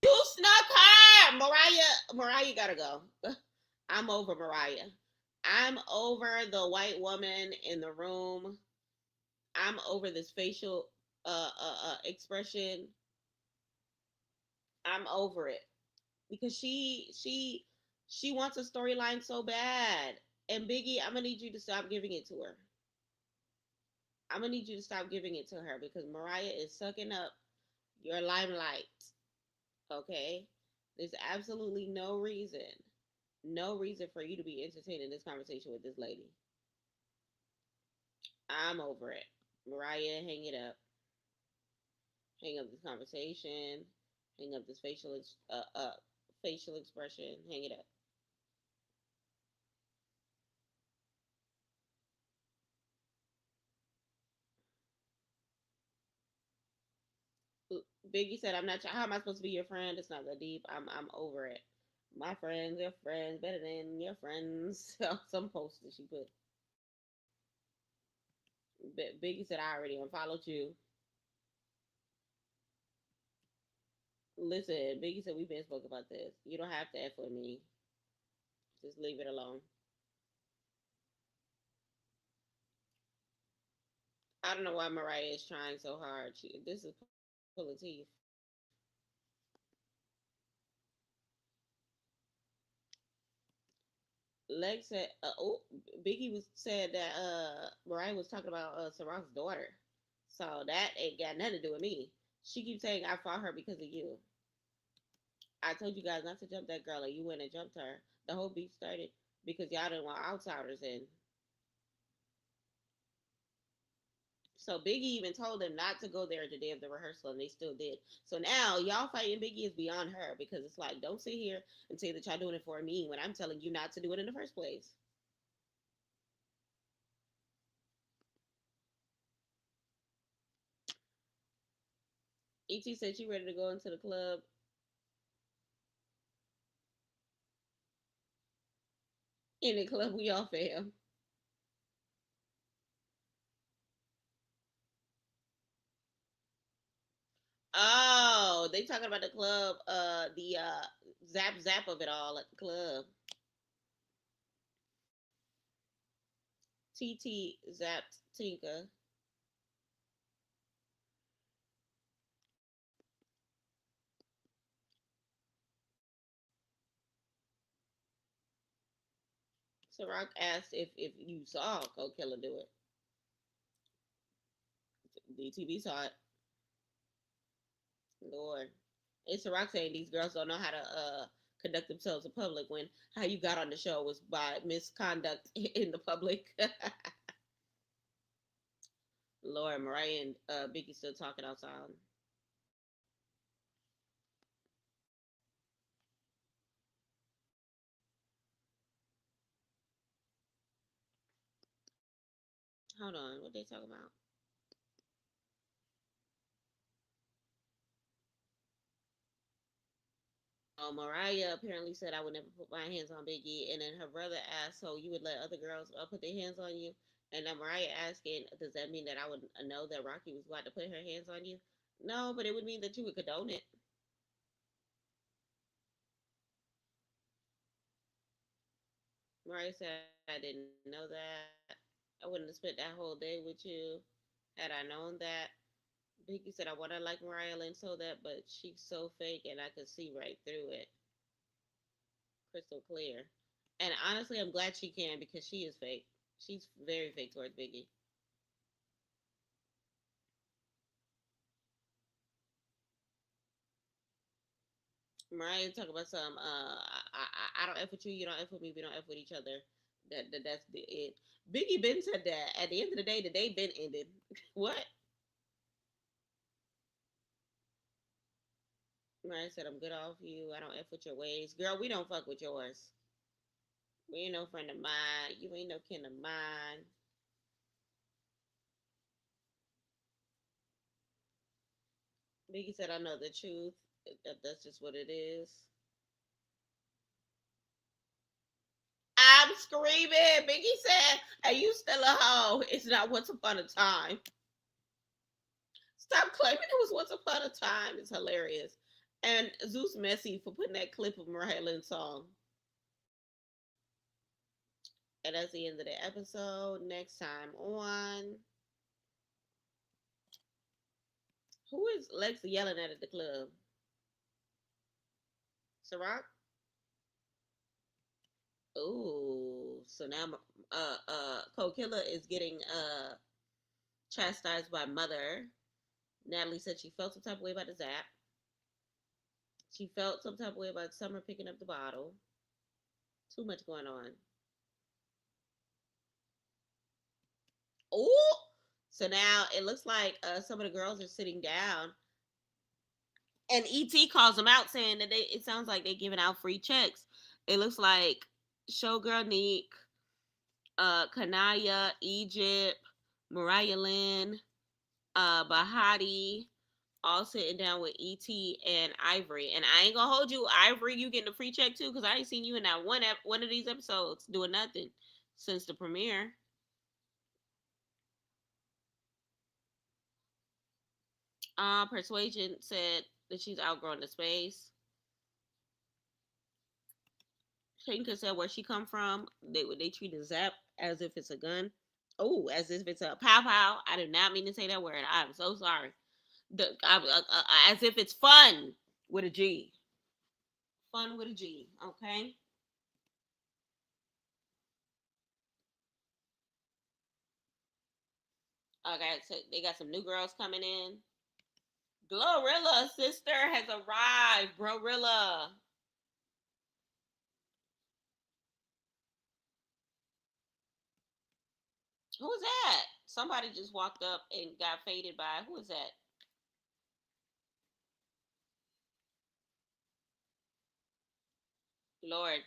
You snuck her, Mariah. Mariah gotta go. I'm over Mariah. I'm over the white woman in the room. I'm over this facial expression. I'm over it because she wants a storyline so bad. And Biggie, I'm gonna need you to stop giving it to her. I'm gonna need you to stop giving it to her because Mariah is sucking up your limelight. Okay, there's absolutely no reason for you to be entertaining this conversation with this lady. I'm over it. Mariah, hang it up. Hang up this conversation. Hang up this facial expression. Hang it up. Biggie said, "I'm not. How am I supposed to be your friend? It's not that deep. I'm over it. My friends, your friends, better than your friends." Some post that she put. Biggie said, "I already unfollowed you." Listen, Biggie said we've been spoke about this. You don't have to f with me. Just leave it alone. I don't know why Mariah is trying so hard. This is pulling teeth. Lex said, "Oh, Biggie was said that Mariah was talking about Sarah's daughter, so that ain't got nothing to do with me. She keeps saying I fought her because of you. I told you guys not to jump that girl, and you went and jumped her. The whole beef started because y'all didn't want outsiders in. So Biggie even told them not to go there the day of the rehearsal, and they still did. So now y'all fighting Biggie is beyond her because it's like, don't sit here and say that y'all doing it for me when I'm telling you not to do it in the first place." Et said she ready to go into the club. In the club, we all fam. Oh, they talking about the club, the zap zap of it all at the club. TT zapped Tinka. Ciroc asked if you saw Go Killer do it. DTV saw it. Lord. It's a rock saying these girls don't know how to conduct themselves in public when how you got on the show was by misconduct in the public. Laura, Mariah, and Biggie still talking outside. Hold on, what they talking about? Oh, Mariah apparently said I would never put my hands on Biggie, and then her brother asked, "So you would let other girls put their hands on you?" And then Mariah asking, "Does that mean that I would know that Rocky was about to put her hands on you?" No, but it would mean that you would condone it. Mariah said, "I didn't know that. I wouldn't have spent that whole day with you had I known that." Biggie said, "I want to like Mariah Lynn so that, but she's so fake, and I could see right through it, crystal clear." And honestly, I'm glad she can because she is fake. She's very fake towards Biggie. Mariah talk about some. I don't f with you. You don't f with me. We don't f with each other. That's the it. Biggie Ben said that. At the end of the day been ended. What? Mariah said, "I'm good off you. I don't f with your ways, girl. We don't fuck with yours. We ain't no friend of mine. You ain't no kin of mine." Biggie said, "I know the truth. That's just what it is." I'm screaming. Biggie said, "Are you still a hoe? It's not once upon a time." Stop claiming it was once upon a time. It's hilarious. And Zeus Messy for putting that clip of Mariah Lynn's song. And that's the end of the episode. Next time on. Who is Lex yelling at the club? Ciroc? Ooh. So now Cold Killer is getting chastised by Mother. Natalie said she felt some type of way about the Zap. She felt some type of way about Summer picking up the bottle. Too much going on. Oh, so now it looks like some of the girls are sitting down, and ET calls them out, saying that they. It sounds like they're giving out free checks. It looks like Showgirl Neek, Kanaya, Egypt, Mariah Lynn, Bahati, all sitting down with ET and Ivory. And I ain't gonna hold you, Ivory. You getting a free check too, because I ain't seen you in that one of these episodes doing nothing since the premiere. Persuasion said that she's outgrown the space. Shanka said where she come from, they treat a zap as if it's a gun. Oh, as if it's a pow pow. I did not mean to say that word. I'm so sorry. As if it's fun with a G. Fun with a G. Okay. Okay. So they got some new girls coming in. Glorilla sister has arrived. Glorilla. Who is that? Somebody just walked up and got faded by. Who is that? Lord.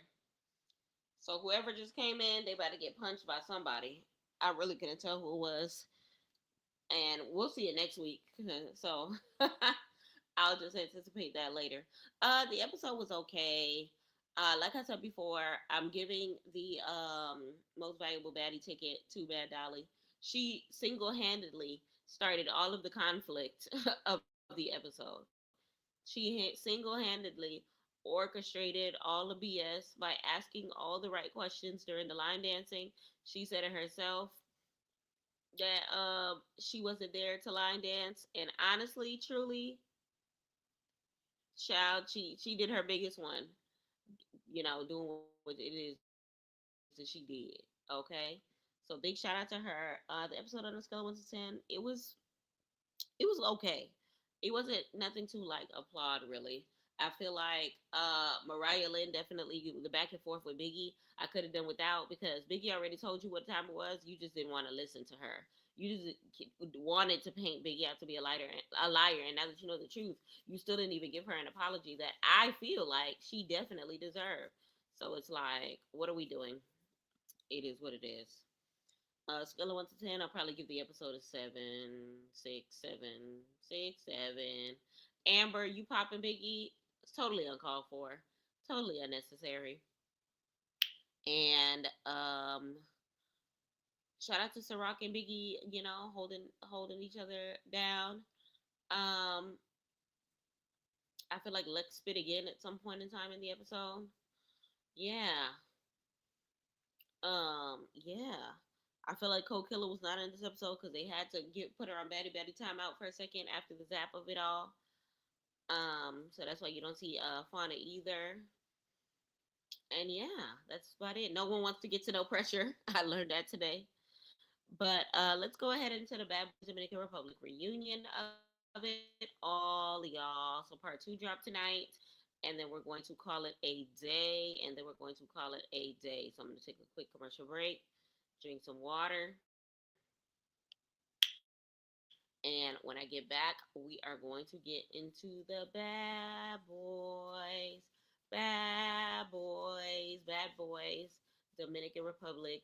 So whoever just came in, they about to get punched by somebody. I really couldn't tell who it was, and we'll see it next week. So I'll just anticipate that later. The episode was okay. Like I said before, I'm giving the most valuable baddie ticket to Bad Dolly. She single handedly started all of the conflict of the episode. She single handedly orchestrated all the BS by asking all the right questions during the line dancing. She said it herself that she wasn't there to line dance, and honestly, truly, child, she did her biggest one. Doing what it is that she did. Okay, so big shout out to her. The episode on a scale of 1 to 10, it was it was okay. It wasn't nothing to like applaud really. I feel like Mariah Lynn definitely the back and forth with Biggie. I could have done without because Biggie already told you what time it was. You just didn't want to listen to her. You just wanted to paint Biggie out to be a liar. And now that you know the truth, you still didn't even give her an apology that I feel like she definitely deserved. So it's like, what are we doing? It is what it is. Scale of 1 to 10, I'll probably give the episode a 7, 6, 7, 6, 7. Amber, you popping Biggie? It's totally uncalled for, totally unnecessary. And shout out to Ciroc and Biggie, holding each other down. Um, I feel like let's spit again at some point in time in the episode. Yeah, yeah. I feel like Cold Killer was not in this episode because they had to put her on Batty timeout for a second after the zap of it all. So that's why you don't see Fauna either. And yeah, that's about it. No one wants to get to no pressure. I learned that today. But let's go ahead into the Bad Boys Dominican Republic reunion of it all, y'all. So part 2 dropped tonight, and then we're going to call it a day, and then we're going to call it a day. So I'm going to take a quick commercial break, drink some water, and when I get back, we are going to get into the bad boys, Dominican Republic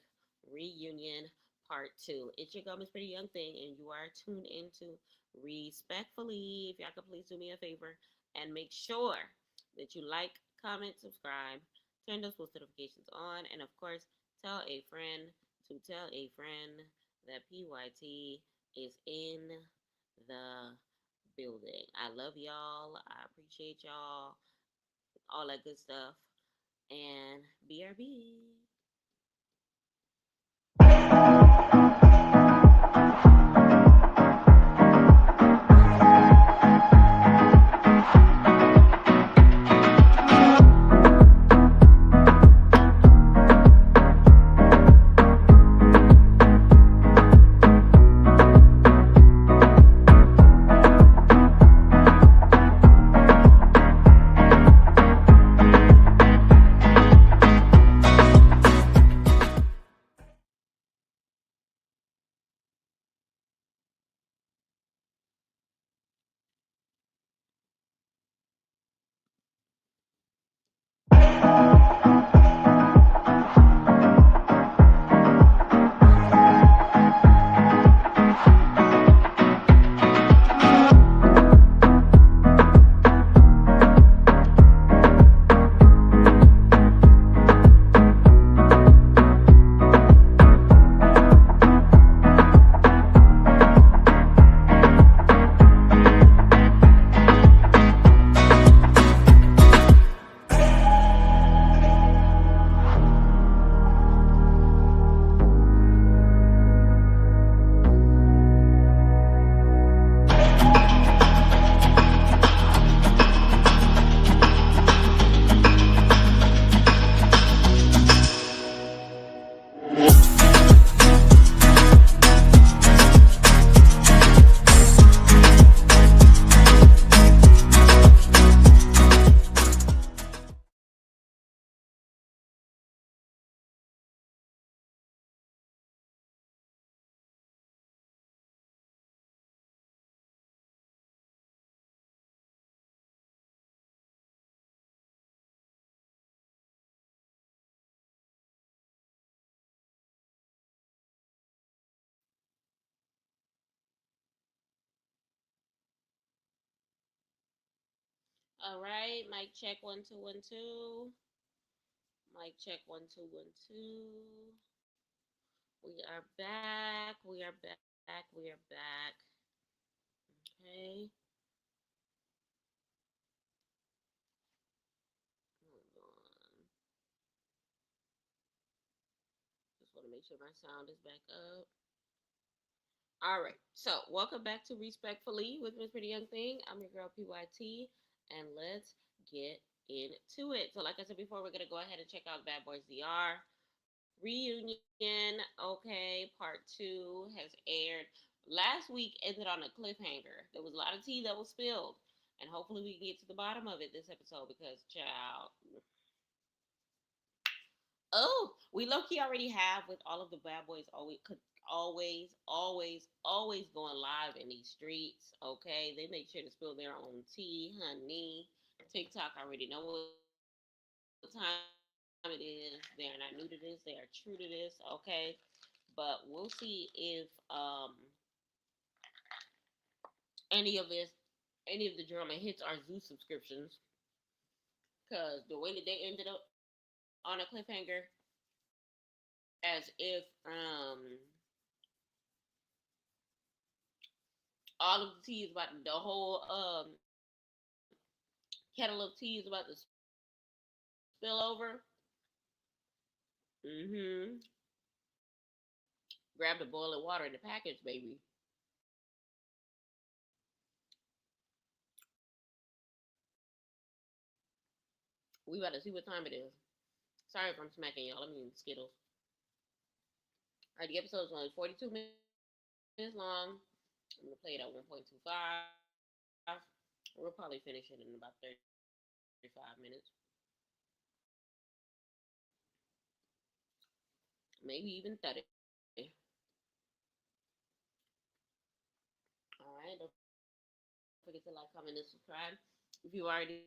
reunion part 2. It's your girl, Miss Pretty Young Thing, and you are tuned into Respectfully. If y'all could please do me a favor and make sure that you like, comment, subscribe, turn those post notifications on, and of course, tell a friend to tell a friend that PYT is in the building. I love y'all. I appreciate y'all. All that good stuff. And BRB. All right, mic check 1 2 1 2. Mic check 1 2 1 2. We are back. We are back. We are back. Okay. Hold on. Just want to make sure my sound is back up. All right. So, welcome back to Respectfully with Miss Pretty Young Thing. I'm your girl PYT, and let's get into it. So, like I said before, we're gonna go ahead and check out Bad Boys DR reunion. Okay, part 2 has aired. Last week ended on a cliffhanger. There was a lot of tea that was spilled, and hopefully we can get to the bottom of it this episode because, child, oh, we low key already have with all of the bad boys always going live in these streets. Okay, they make sure to spill their own tea, honey. TikTok already know what time it is. They are not new to this. They are true to this. Okay, but we'll see if any of this, any of the drama hits our Zoo subscriptions. Because the way that they ended up on a cliffhanger, as if all of the tea is about the whole kettle of tea is about to spill over. Mm-hmm. Grab the boiling water in the package, baby. We about to see what time it is. Sorry if I'm smacking y'all. I mean Skittles. Alright, the episode is only 42 minutes long. I'm gonna play it at 1.25. We'll probably finish it in about 35 minutes. Maybe even 30. Alright, don't forget to like, comment, and subscribe. If you've already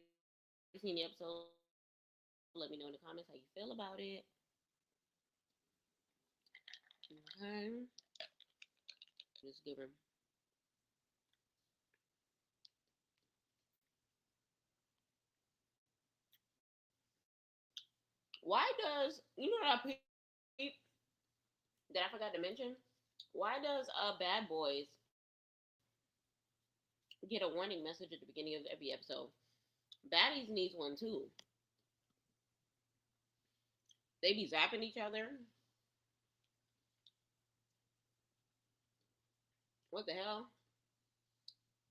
seen the episode, let me know in the comments how you feel about it. Okay. Just give her. Why does what I peep that I forgot to mention? Why does Bad Boys get a warning message at the beginning of every episode? Baddies needs one too. They be zapping each other. What the hell?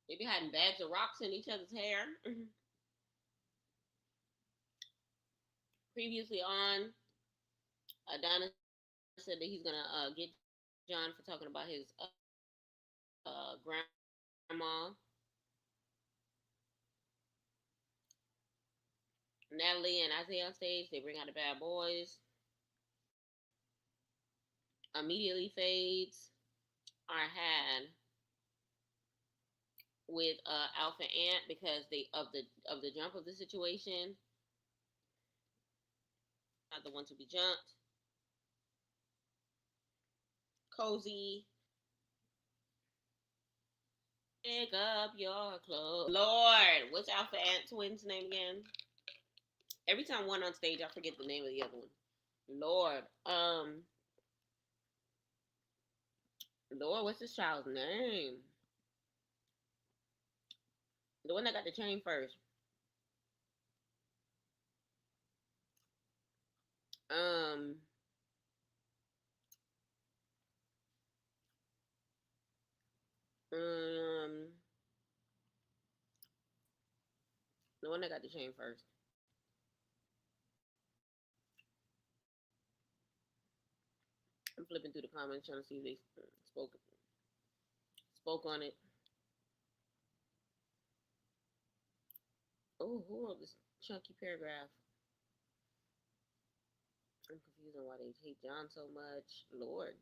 They be hiding bags of rocks in each other's hair. Previously on, Adonis said that he's gonna get John for talking about his grandma. Natalie and Isaiah on stage. They bring out the bad boys. Immediately fades are had with Alpha Ant because they of the jump of the situation. Not the one to be jumped. Cozy, pick up your clothes. Lord, what's Alpha Ant twins' name again? Every time one on stage, I forget the name of the other one. Lord, Lord, what's this child's name? The one that got the chain first. Um, um, the one that got the chain first. I'm flipping through the comments trying to see if they spoke spoke on it. Oh, who wrote this chunky paragraph? I'm confused on why they hate John so much. Lord.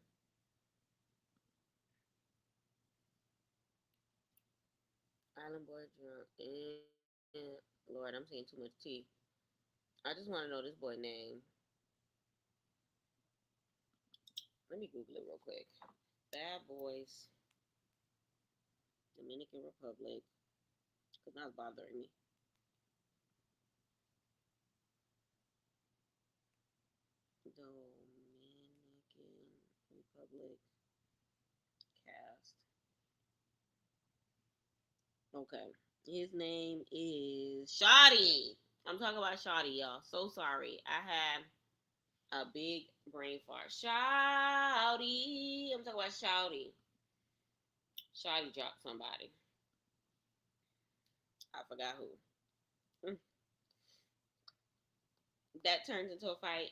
Island Boy drunk. And Lord, I'm seeing too much tea. I just want to know this boy name. Let me Google it real quick. Bad Boys, Dominican Republic. Because now it's bothering me. Dominican Republic cast. Okay. His name is Shoddy. I'm talking about Shoddy, y'all. So sorry. I had a big brain fart. Shouty. I'm talking about Shouty. Shouty dropped somebody. I forgot who. Mm. That turns into a fight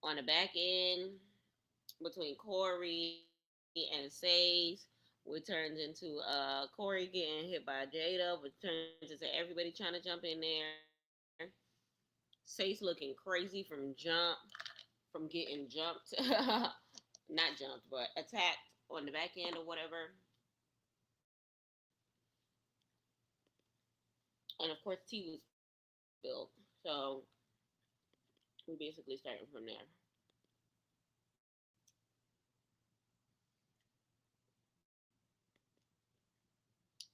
on the back end between Corey and Says. which turns into Corey getting hit by Jada, which turns into everybody trying to jump in there. Sace looking crazy from getting jumped, not jumped, but attacked on the back end or whatever. And of course, tea was spilled. So we basically starting from there.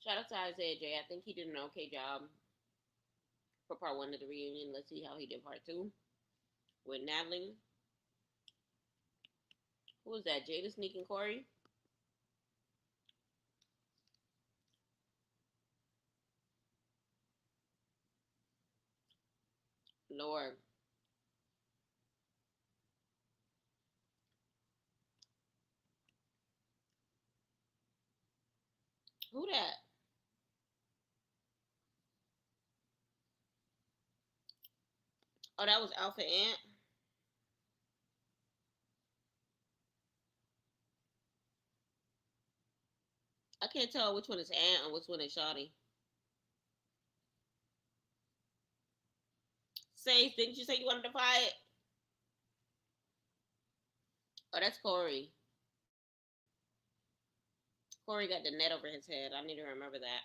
Shout out to Isaiah J. I think he did an okay job for part one of the reunion. Let's see how he did part two with Natalie. Who was that? Jada sneaking Corey? Lord. Who that? Oh, that was Alpha Ant. I can't tell which one is Ant and which one is Shawty. Safe, didn't you say you wanted to fight? Oh, that's Corey. Corey got the net over his head. I need to remember that.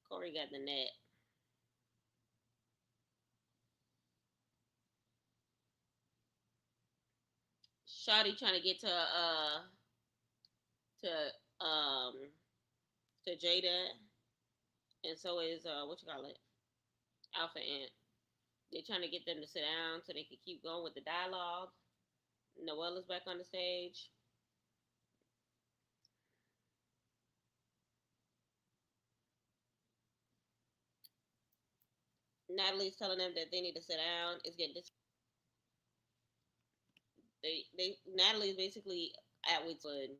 Corey got the net. Shawty trying to get to to Jada, and so is what you call it, Alpha Ant. They're trying to get them to sit down so they can keep going with the dialogue. Noelle is back on the stage. Natalie's telling them that they need to sit down. It's getting they Natalie's basically at wit's end.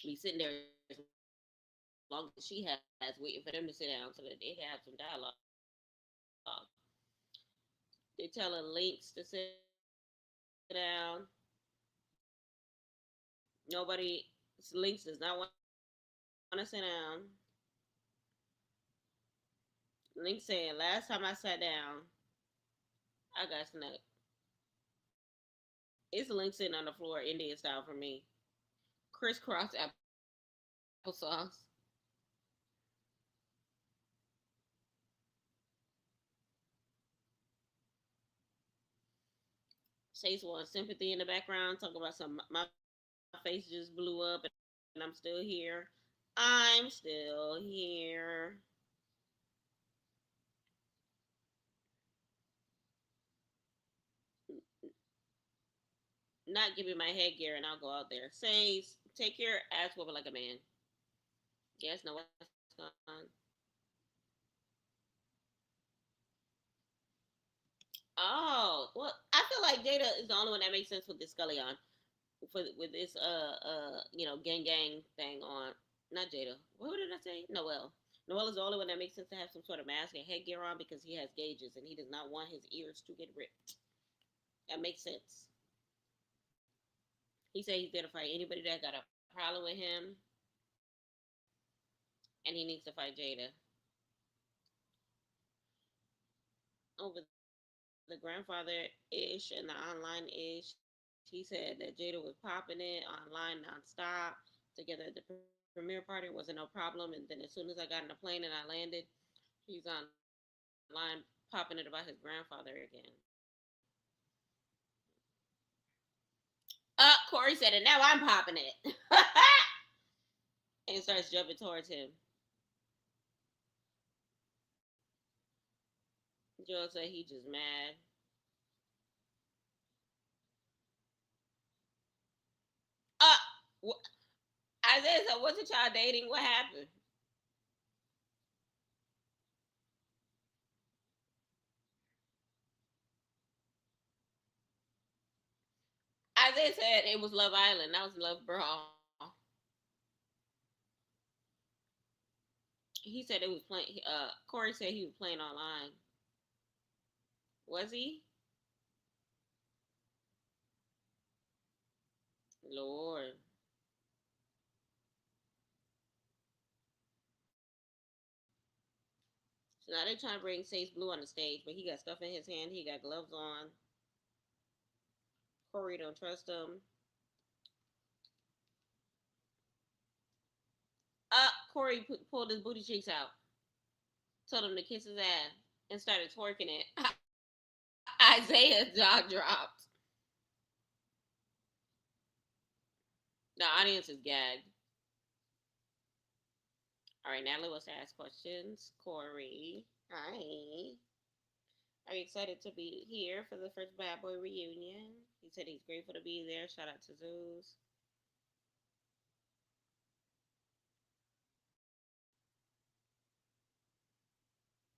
Be sitting there as long as she has, waiting for them to sit down so that they can have some dialogue. They're telling Links to sit down. Nobody, Links does not want to sit down. Links saying, "Last time I sat down, I got snapped." It's Link sitting on the floor, Indian style for me. Crisscross applesauce. Chase wants sympathy in the background, talking about some my face just blew up and I'm still here. I'm still here. Not giving my headgear and I'll go out there. Says, take your ass whooping like a man. Yes, no, what's going on? Oh, well, I feel like Jada is the only one that makes sense with this Scully on. With this gang gang thing on. Not Jada. What did I say? Noel. Noel is the only one that makes sense to have some sort of mask and headgear on because he has gauges and he does not want his ears to get ripped. That makes sense. He said he's there to fight anybody that got a problem with him, and he needs to fight Jada. Over the grandfather ish and the online ish, he said that Jada was popping it online nonstop. Together at the premiere party wasn't no problem, and then as soon as I got in the plane and I landed, he's online popping it about his grandfather again. Corey said it. Now I'm popping it. And starts jumping towards him. Joe said he just mad. Uh, wh- Isaiah said, wasn't y'all dating? What happened? Isaiah said it was Love Island. That was Love Brawl. He said it was playing. Corey said he was playing online. Was he? Lord. Now they're trying to bring Sage Blue on the stage, but he got stuff in his hand. He got gloves on. Corey don't trust him. Corey pulled his booty cheeks out, told him to kiss his ass, and started twerking it. Isaiah's jaw dropped. The audience is gagged. All right, Natalie wants to ask questions. Corey, hi. Are you excited to be here for the first Bad Boy reunion? He said he's grateful to be there. Shout out to Zeus.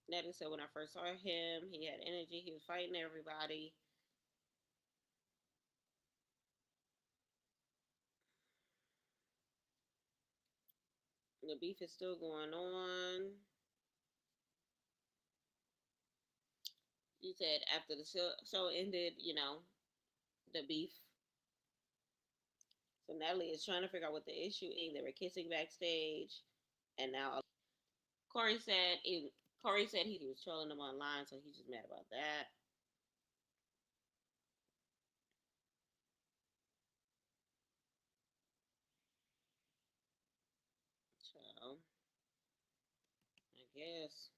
Natalie said when I first saw him, he had energy. He was fighting everybody. The beef is still going on. He said after the show ended, the beef. So Natalie is trying to figure out what the issue is. They were kissing backstage, and now Corey said he was trolling them online, so he's just mad about that. So I guess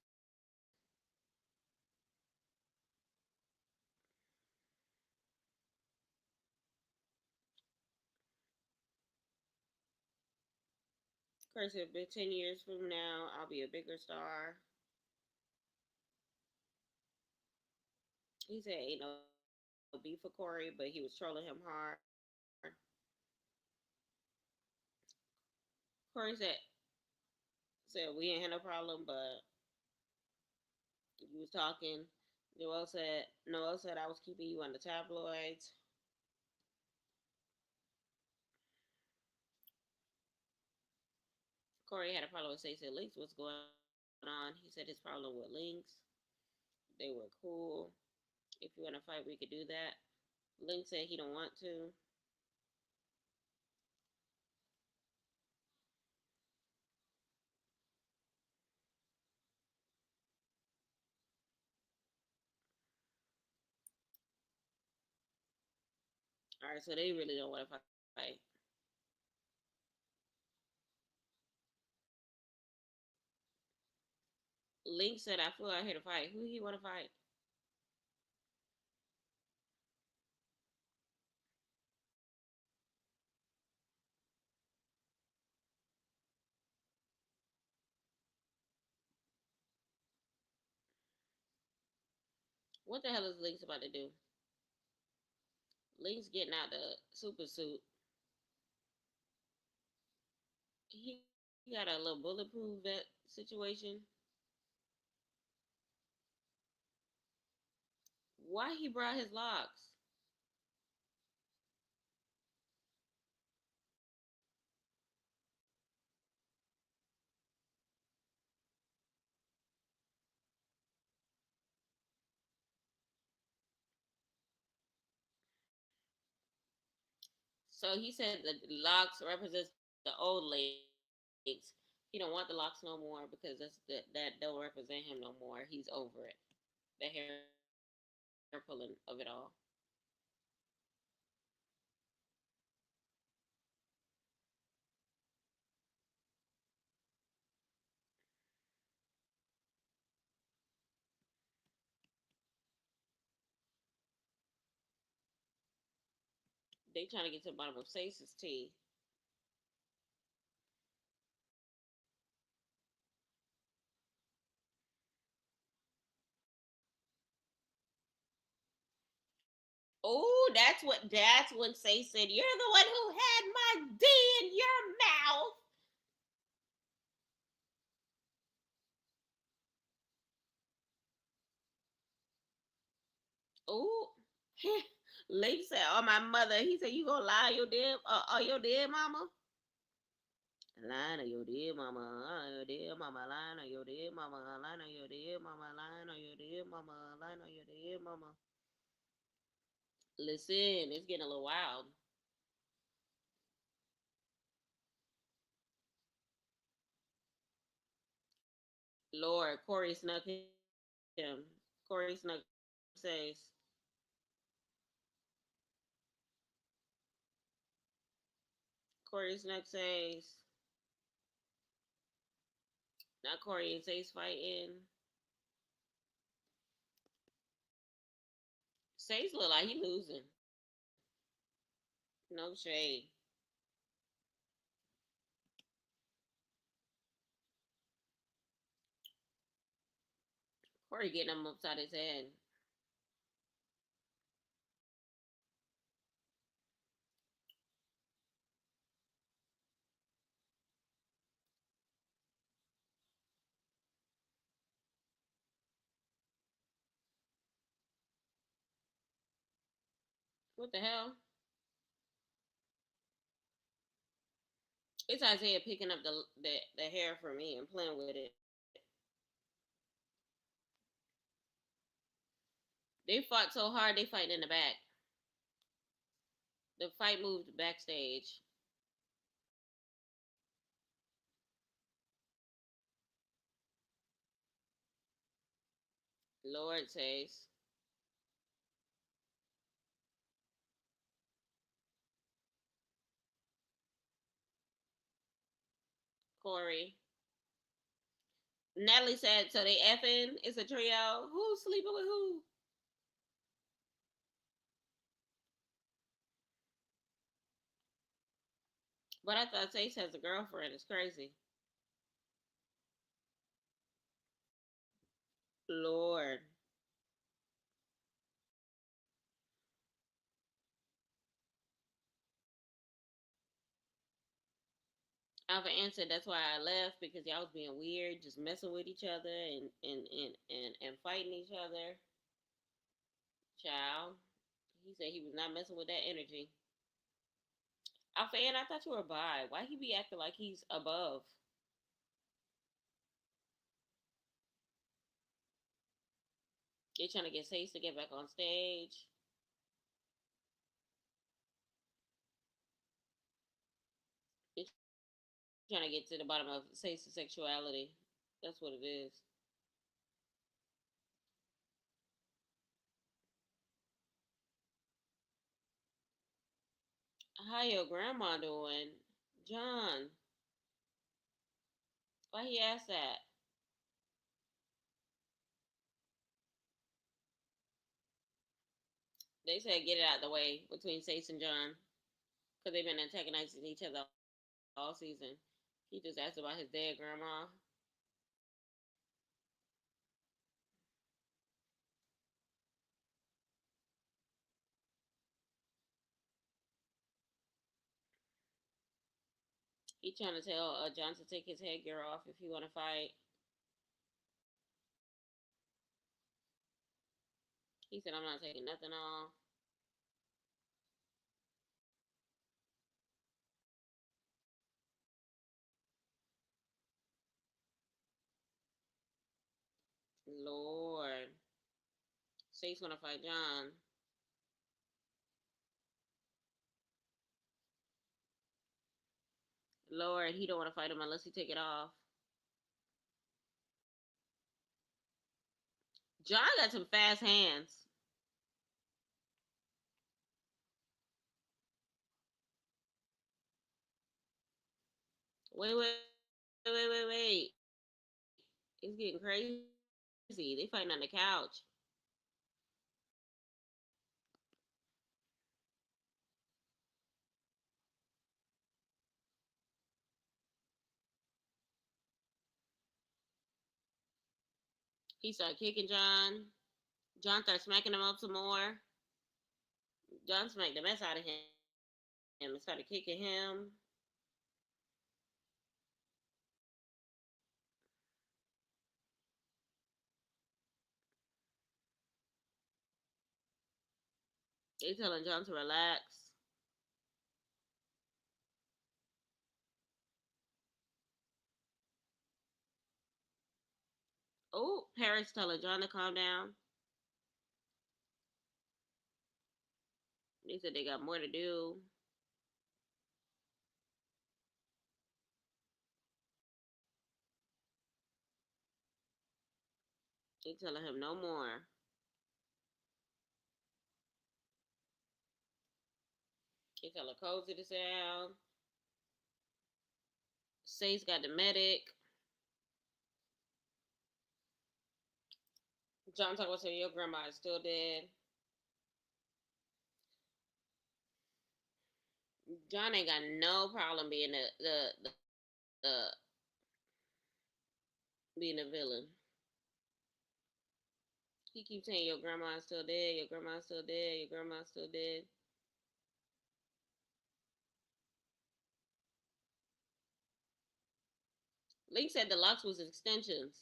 Corey said, "But 10 years from now, I'll be a bigger star." He said, "Ain't no beef for Corey, but he was trolling him hard." Corey said we ain't had no problem, but you was talking. Noel said I was keeping you on the tabloids. Corey had a problem with Stacey Links. What's going on? He said his problem with Links. They were cool. If you want to fight, we could do that. Link said he don't want to. All right, so they really don't want to fight. Link said, "I flew out here to fight. Who he want to fight?" What the hell is Link's about to do? Link's getting out the super suit. He got a little bulletproof vest situation. Why he brought his locks? So he said the locks represents the old legs. He don't want the locks no more because that don't represent him no more. He's over it. The hair pulling of it all. They trying to get to the bottom of Sace's tea. Oh, that's when Say said, "You're the one who had my D in your mouth." Oh, Lake said, "Oh my mother." He said, "You gonna lie on your dead mama?" Lying on your dead mama, lying on your dead mama, lying on your dead mama, lying on your dead mama, lying on your dead mama, lying on your dead mama. Listen, it's getting a little wild. Lord, Corey snuck him. Corey snuck says. Corey snuck says. Not Corey and Sace fighting. Sace look like he losing. No shade. Corey getting him upside his head. What the hell? It's Isaiah picking up the hair for me and playing with it. They fought so hard they fighting in the back. The fight moved backstage. Lord says. Corey. Natalie said, so they effing. It's a trio. Who's sleeping with who? But I thought Sace has a girlfriend. It's crazy. Lord. Alpha answered, that's why I left because y'all was being weird, just messing with each other and fighting each other. Child. He said he was not messing with that energy. Alpha and I thought you were bi. Why he be acting like he's above? They trying to get Sace to get back on stage. They trying to get to the bottom of Sace's sexuality. That's what it is. How your grandma doing? John. Why he asked that? They said get it out the way between Sace and John. Because they've been antagonizing each other all season. He just asked about his dead grandma. He trying to tell John to take his headgear off if he want to fight. He said, I'm not taking nothing off. Lord. Sace want to fight John. Lord, he don't want to fight him unless he take it off. John got some fast hands. Wait. It's getting crazy. They fighting on the couch. He started kicking John. John started smacking him up some more. John smacked the mess out of him and started kicking him. They telling John to relax. Oh, Paris telling John to calm down. They said they got more to do. She telling him no more. She telling Cozy to sit down. Say's got the medic. John talking about saying your grandma is still dead. John ain't got no problem being the being a villain. He keeps saying your grandma's still dead, your grandma's still dead, your grandma's still dead. Link said the locks was extensions.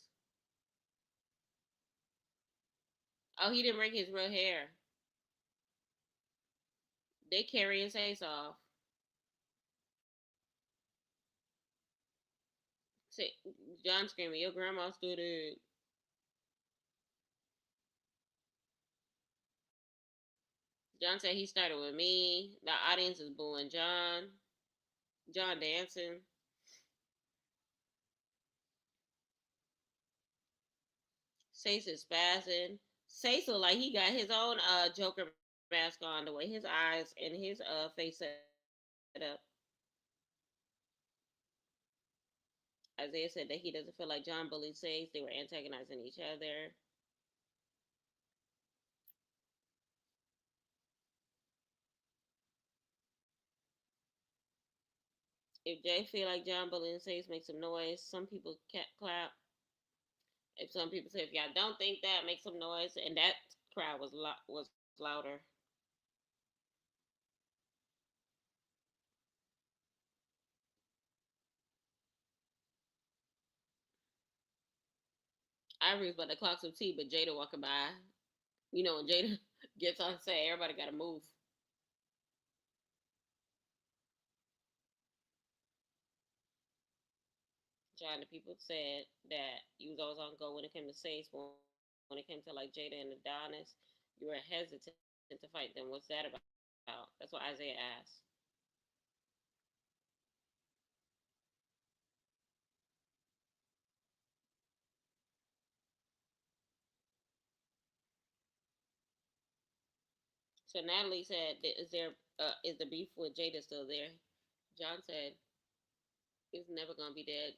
Oh, he didn't break his real hair. They carrying Sace off. Say, John screaming, your grandma still dead. John said he started with me. The audience is booing John. John dancing. Sace is spazzing. Sace look like he got his own Joker mask on, the way his eyes and his face set up. Isaiah said that he doesn't feel like John bullied Sace. They were antagonizing each other. If Jay feel like John bullying Sace, make some noise. Some people clap. If some people say if y'all don't think that, make some noise. And that crowd was louder. Ivory's about to clock some tea, but Jada walking by. You know, when Jada gets on set, everybody got to move. John, the people said that you was always on go when it came to Sace, but when it came to like Jada and Adonis, you were hesitant to fight them. What's that about? That's what Isaiah asked. So Natalie said, is the beef with Jada still there?" John said, "It's never gonna be dead."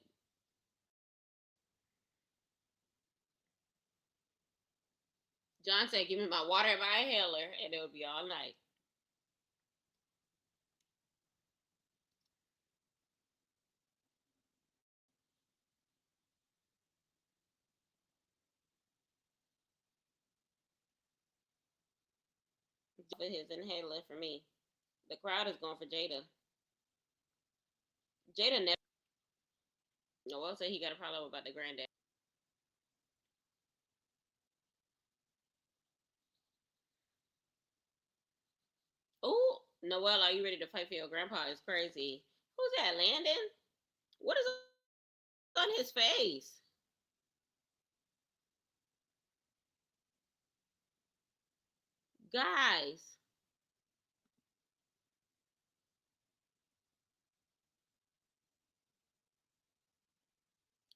John said, "Give me my water and my inhaler, and it'll be all night." For his inhaler for me. The crowd is going for Jada. Jada never. Noel said he got a problem about the granddad. Oh, Noel, are you ready to fight for your grandpa? It's crazy. Who's that, Landon? What is on his face? Guys,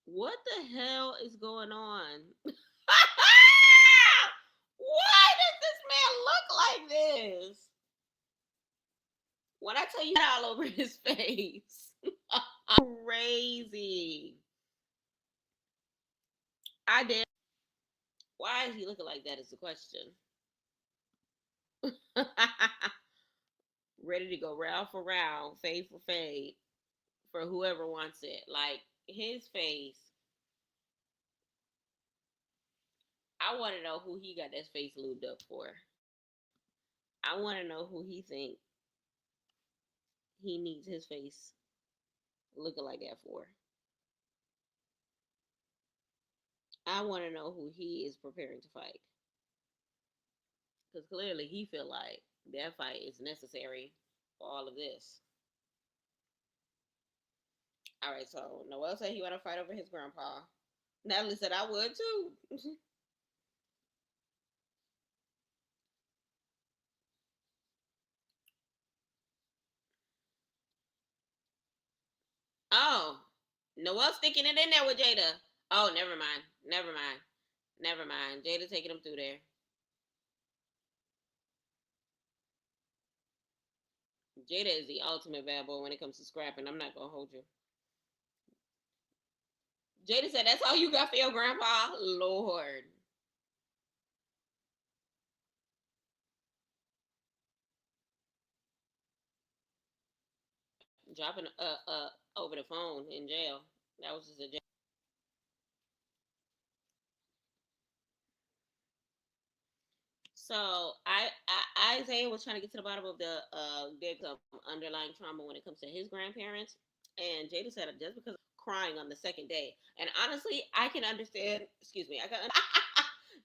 what the hell is going on? Why does this man look like this? When I tell you all over his face. Crazy. I did. Why is he looking like that is the question. Ready to go round for round, fade for fade, for whoever wants it. Like his face. I want to know who he got that face lubed up for. I want to know who he think he needs his face looking like that for. I want to know who he is preparing to fight. Because clearly he feel like that fight is necessary for all of this. All right, so Noel said he want to fight over his grandpa. Natalie said I would too. Oh, Noel sticking it in there with Jada. Oh, never mind. Never mind. Never mind. Jada taking him through there. Jada is the ultimate bad boy when it comes to scrapping. I'm not gonna hold you. Jada said, "That's all you got for your grandpa." Lord, dropping over the phone in jail. That was just a jail. So Isaiah was trying to get to the bottom of the there's some underlying trauma when it comes to his grandparents, and Jada said just because crying on the second day, and honestly, I can understand. Excuse me, I can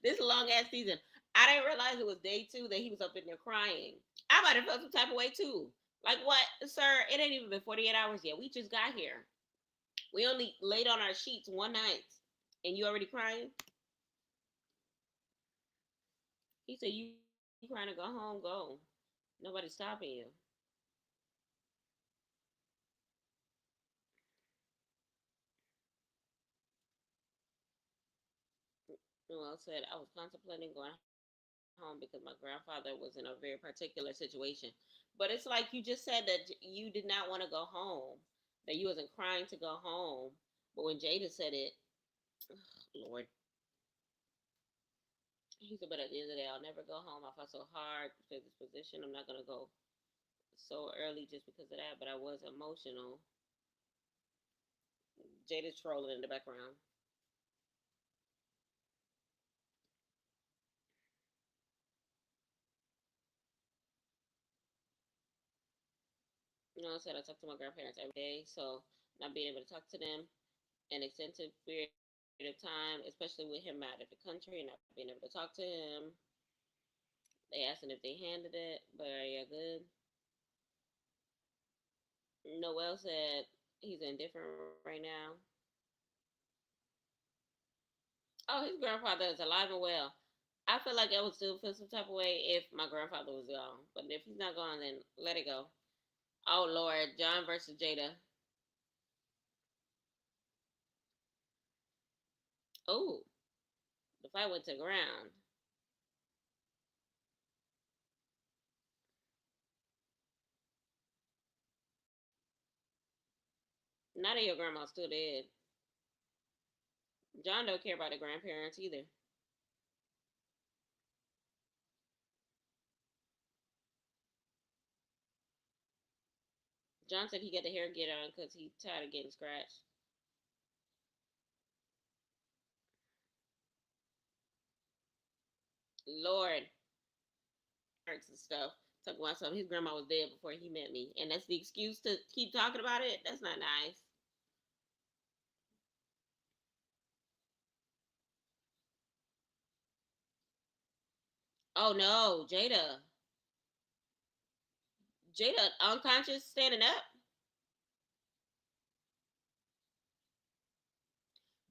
this long ass season. I didn't realize it was day two that he was up in there crying. I might have felt some type of way too. Like what, sir? It ain't even been 48 hours yet. We just got here. We only laid on our sheets one night, and you already crying. He said, "You trying to go home? Go. Nobody's stopping you." Noel said, "I was contemplating going home because my grandfather was in a very particular situation." But it's like you just said that you did not want to go home, that you wasn't crying to go home. But when Jada said it, Lord, he said, "But at the end of the day, I'll never go home. I fought so hard for this position. I'm not gonna go so early just because of that." But I was emotional. Jada's trolling in the background. I said I talk to my grandparents every day, so not being able to talk to them an extensive period of time, especially with him out of the country and not being able to talk to him. They asking if they handled it, but are you good? Noel said he's indifferent right now. Oh, his grandfather is alive and well. I feel like I would still feel some type of way if my grandfather was gone. But if he's not gone, then let it go. Oh, Lord. John versus Jada. Oh, the fight went to the ground. Now that your grandma's still dead. John don't care about the grandparents either. John said he got the hair get on because he tired of getting scratched. Lord, parents and stuff. Talking about something. His grandma was dead before he met me, and that's the excuse to keep talking about it. That's not nice. Oh no, Jada unconscious, standing up.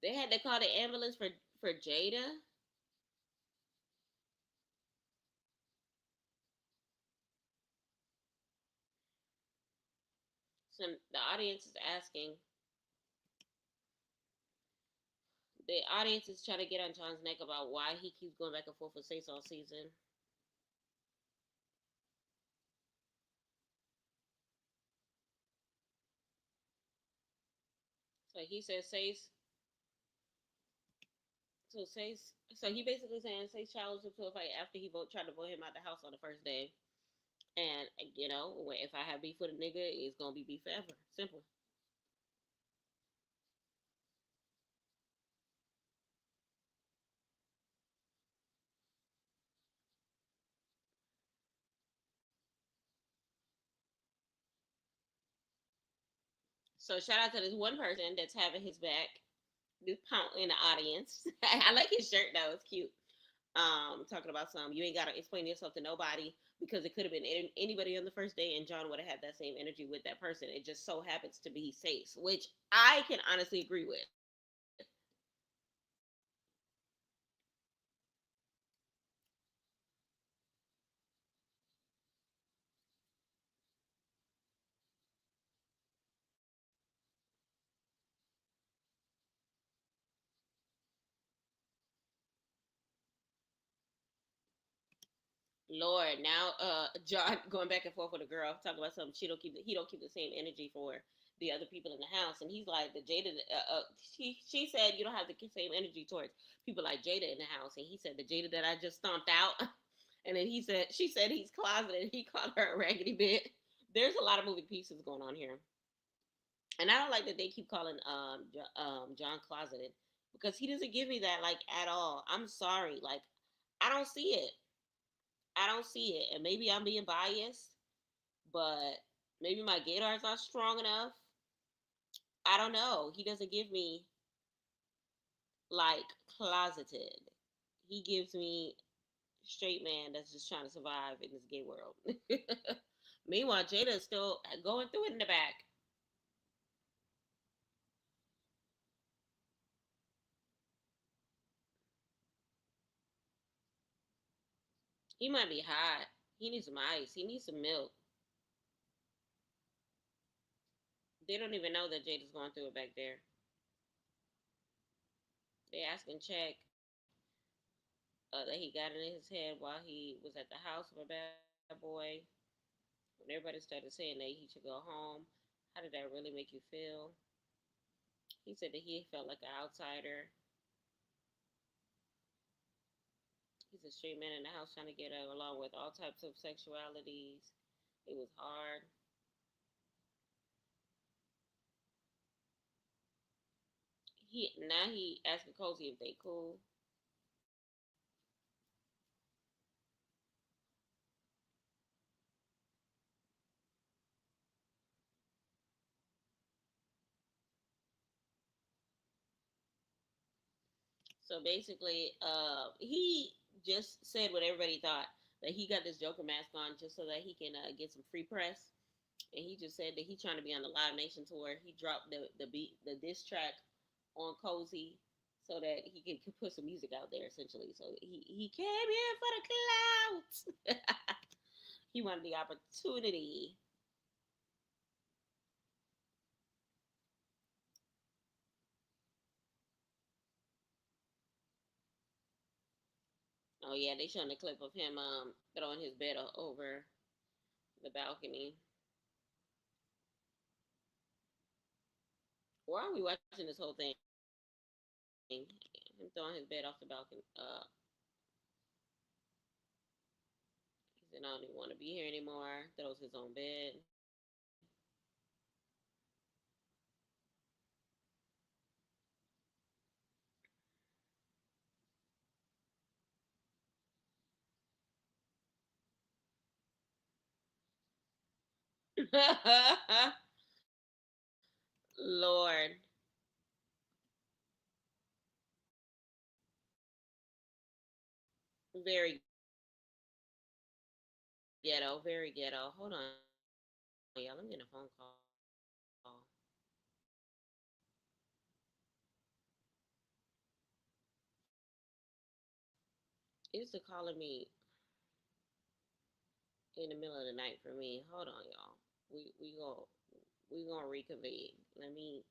They had to call the ambulance for Jada. So the audience is asking. The audience is trying to get on John's neck about why he keeps going back and forth with Sace all season. So he says Sace. So he basically saying Sace challenged him to a fight after he tried to vote him out the house on the first day. And if I have beef with a nigga, it's gonna be beef forever. Simple. So shout out to this one person that's having his back. This pound in the audience. I like his shirt though. It's cute. Talking about some you ain't gotta explain yourself to nobody because it could have been anybody on the first day, and John would have had that same energy with that person. It just so happens to be Sace, which I can honestly agree with. Lord, now John going back and forth with a girl talking about something he don't keep the same energy for the other people in the house, and he's like the Jada. She said you don't have the same energy towards people like Jada in the house, and he said the Jada that I just stomped out, and then she said he's closeted. He called her a raggedy bit. There's a lot of moving pieces going on here, and I don't like that they keep calling John closeted because he doesn't give me that like at all. I'm sorry, like I don't see it. I don't see it. And maybe I'm being biased, but maybe my gaydar is not strong enough. I don't know. He doesn't give me like closeted. He gives me straight man that's just trying to survive in this gay world. Meanwhile, Jada is still going through it in the back. He might be hot. He needs some ice. He needs some milk. They don't even know that Jada's going through it back there. They asking Check that he got it in his head while he was at the house of a bad boy. When everybody started saying that he should go home, how did that really make you feel? He said that he felt like an outsider. He's a straight man in the house trying to get along with all types of sexualities. It was hard. He asking Cozy if they cool. So basically, he just said what everybody thought, that he got this Joker mask on just so that he can get some free press. And he just said that he's trying to be on the Live Nation tour. He dropped the diss track on Cozy so that he could put some music out there essentially. So he came here for the clout. He wanted the opportunity. Oh yeah, they showing the clip of him throwing his bed over the balcony. Why are we watching this whole thing? Him throwing his bed off the balcony. He said, I don't even want to be here anymore. Throws his own bed. Lord. Very ghetto. Very ghetto. Hold on, y'all. I'm getting a phone call. It's calling me in the middle of the night for me. Hold on, y'all. We gonna reconvene. Let me.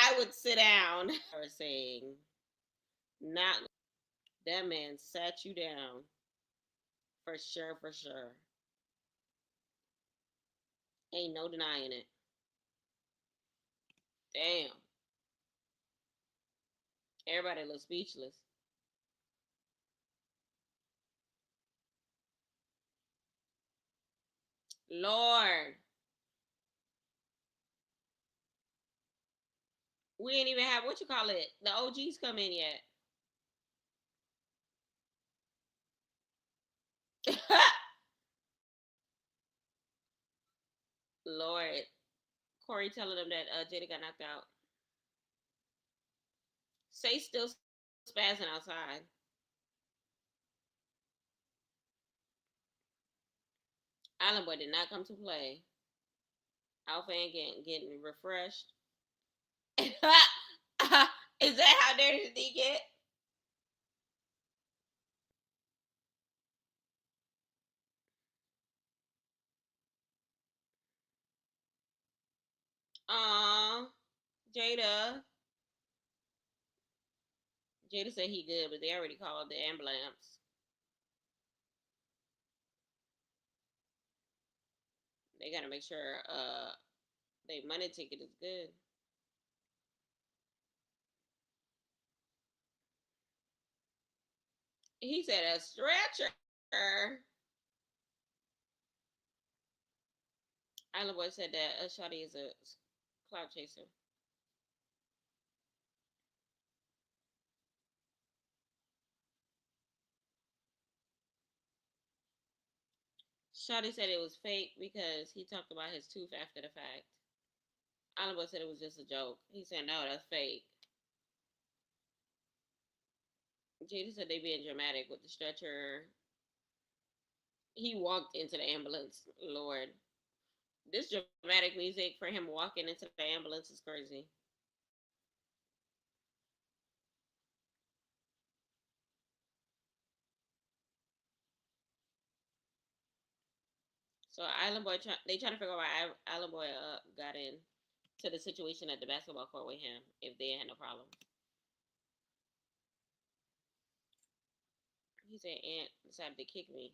I would sit down. Or saying, not that man sat you down for sure, for sure. Ain't no denying it. Damn, everybody looks speechless. Lord, we ain't even have what you call it. The OGs come in yet. Lord, Corey telling them that Jada got knocked out. Say still spazzing outside. Island Boy did not come to play. Alpha and getting refreshed. Is that how dirty did he get? Aw, Jada. Jada said he good, but they already called the ambulance. They gotta make sure their money ticket is good. He said a stretcher. Island Boy said that Shotty is a cloud chaser. Shotty said it was fake because he talked about his tooth after the fact. Island Boy said it was just a joke. He said no, that's fake. Jada said they being dramatic with the stretcher. He walked into the ambulance. Lord, this dramatic music for him walking into the ambulance is crazy. So Island Boy, they trying to figure out why Island Boy got in to the situation at the basketball court with him if they had no problem. He said Aunt decided to kick me.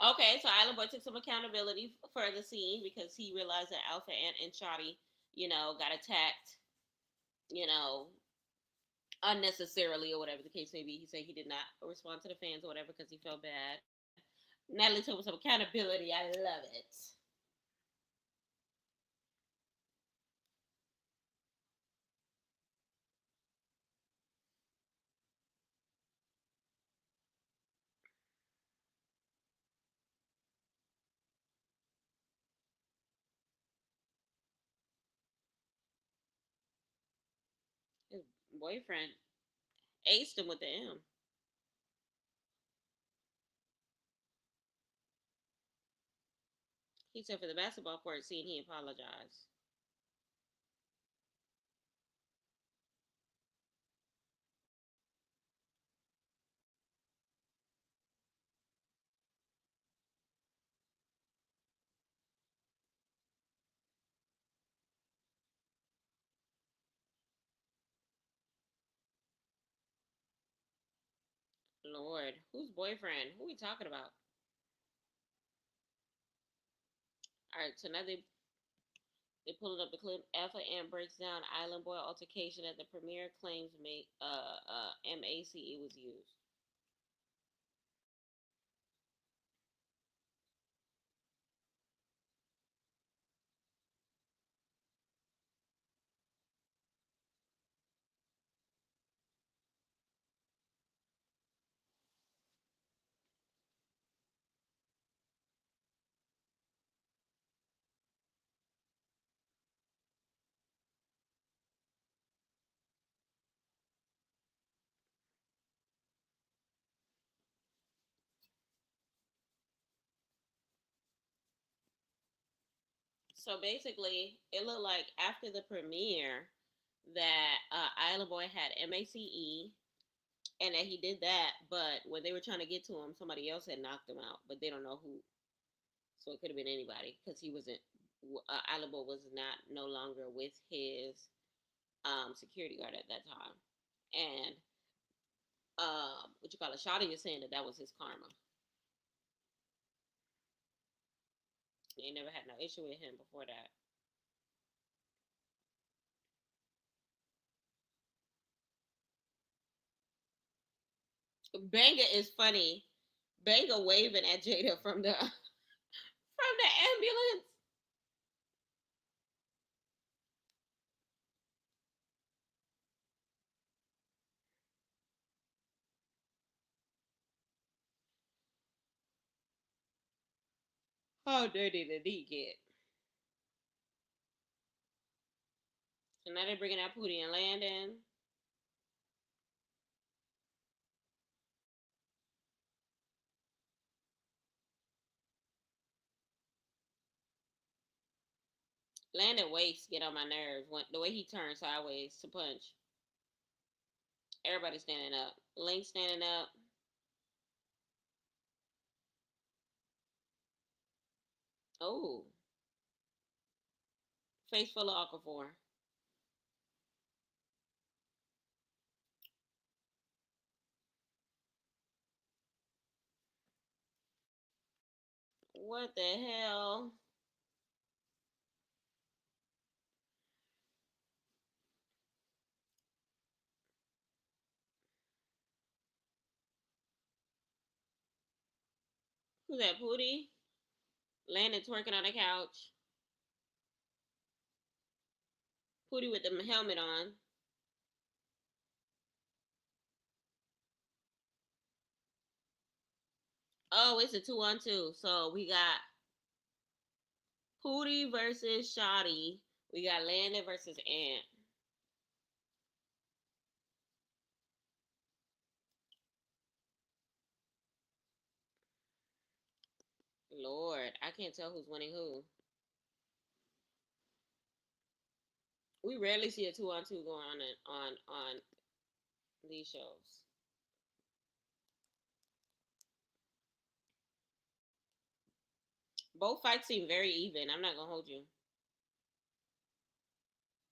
Okay, so Island Boy took some accountability for the scene because he realized that Alpha and Shotty, got attacked, you know, unnecessarily or whatever the case may be. He said he did not respond to the fans or whatever because he felt bad. Natalie took some accountability. I love it. His boyfriend aced him with the M. He said for the basketball court scene, he apologized. Lord, whose boyfriend? Who we talking about? All right, so now they pulling up the clip. Alpha Ant breaks down Island Boy altercation at the premiere, claims MACE was used. So basically, it looked like after the premiere that Isla Boy had MACE and that he did that, but when they were trying to get to him, somebody else had knocked him out, but they don't know who. So it could have been anybody because he wasn't. Isla Boy was not no longer with his security guard at that time, and what you call it, Shotty is saying that that was his karma. They never had no issue with him before that. Banga is funny. Banga waving at Jada from the ambulance. How dirty did he get? So now they're bringing out Pootie and Landon. Landon waist get on my nerves. When, the way he turns sideways to punch. Everybody standing up. Link standing up. Oh, face full of Aquaphor. What the hell? Who's that, Pootie? Landon twerking on the couch. Pootie with the helmet on. Oh, it's a 2-on-2. So we got Pootie versus Shotty. We got Landon versus Ant. Lord, I can't tell who's winning who. We rarely see a 2-on-2 going on these shows. Both fights seem very even. I'm not gonna hold you.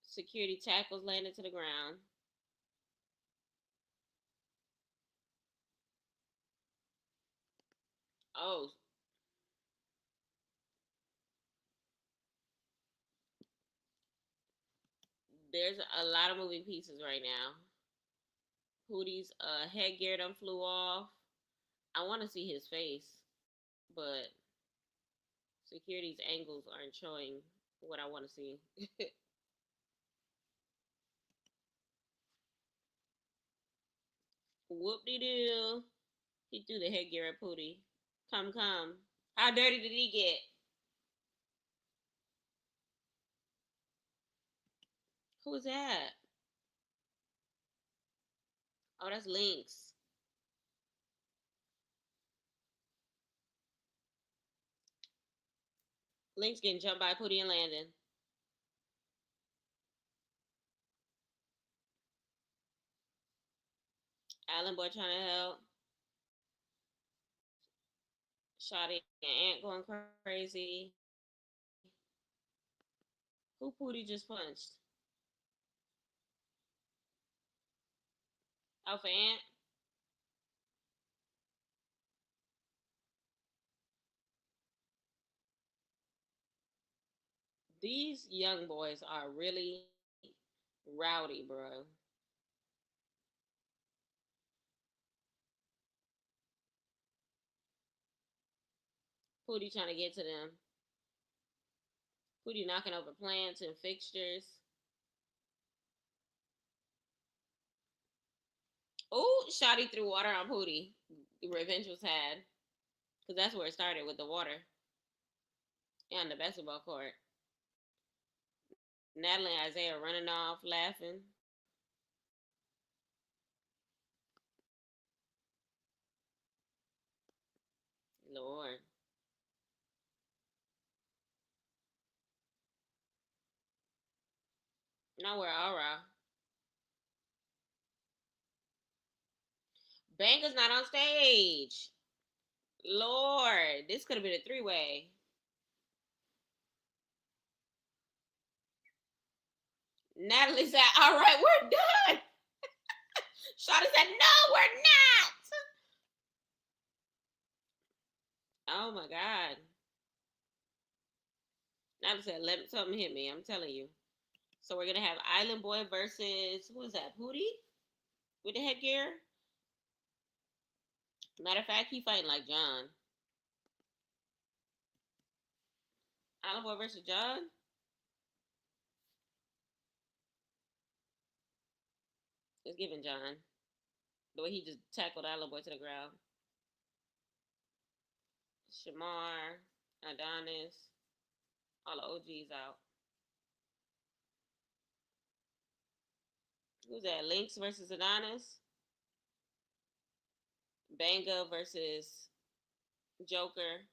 Security tackles landed to the ground. Oh, there's a lot of moving pieces right now. Hootie's headgear done flew off. I want to see his face, but security's angles aren't showing what I want to see. Whoop de doo. He threw the headgear at Pootie. Come, come. How dirty did he get? Who was that? Oh, that's Lynx. Lynx getting jumped by Pootie and Landon. Allen Boy trying to help. Shotty and Ant going crazy. Who Pootie just punched? Out for Ant? These young boys are really rowdy, bro. Pootie trying to get to them. Pootie knocking over plants and fixtures. Oh, Shotty threw water on Pootie. The revenge was had. Because that's where it started with the water. And the basketball court. Natalie and Isaiah running off, laughing. Lord. Now we're aura. Banga's not on stage. Lord, this could have been a three-way. Natalie said, all right, we're done. Shawty said, no, we're not. Oh my God. Natalie said, let something hit me. I'm telling you. So we're gonna have Island Boy versus who is that? Pootie with the headgear. Matter of fact, he fighting like John. Island Boy versus John. It's giving John. The way he just tackled Island Boy to the ground. Shamar, Adonis, all the OGs out. Who's that? Lynx versus Adonis. Banga versus Joker.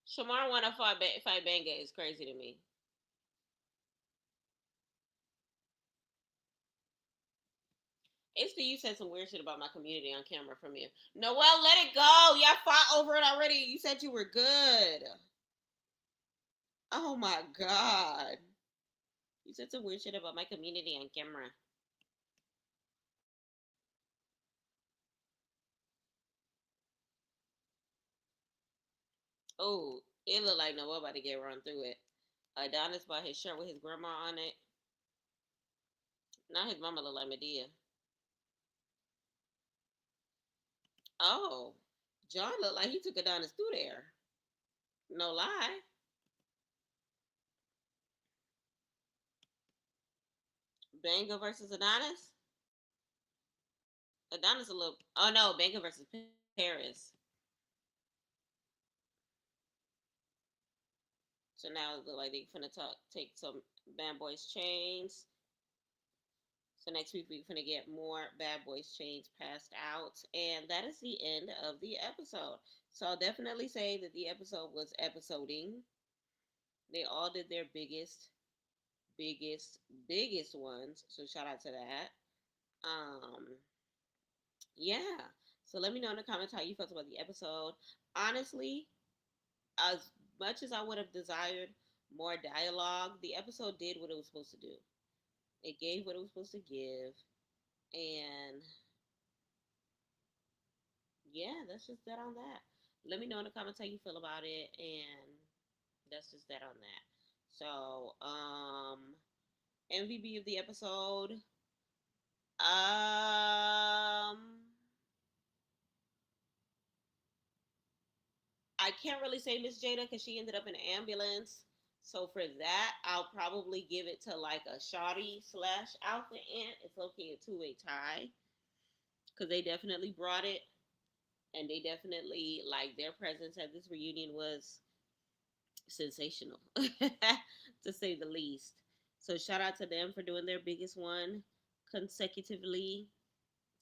Shamar want to fight Banga is crazy to me. It's you said some weird shit about my community on camera from you. Noelle, let it go. Y'all fought over it already. You said you were good. Oh my God. You said some weird shit about my community on camera. Oh, it looked like Noelle about to get run through it. Adonis bought his shirt with his grandma on it. Now his mama look like Medea. Oh, John looked like he took Adonis through there. No lie. Banga versus Adonis. Adonis a little. Oh no, Banga versus Paris. So now it look like they finna take some Bad Boys chains. So next week we're gonna get more Bad Boys chains passed out, and that is the end of the episode. So I'll definitely say that the episode was episoding. They all did their biggest ones. So shout out to that. Yeah. So let me know in the comments how you felt about the episode. Honestly, as much as I would have desired more dialogue, the episode did what it was supposed to do. It gave what it was supposed to give, and yeah, that's just that on that. Let me know in the comments how you feel about it, and that's just that on that. So, MVP of the episode, I can't really say Miss Jada because she ended up in an ambulance. So for that, I'll probably give it to like a Shawty slash Alpha Ant. It's okay a two-way tie because they definitely brought it, and they definitely like their presence at this reunion was sensational, to say the least. So shout out to them for doing their biggest one consecutively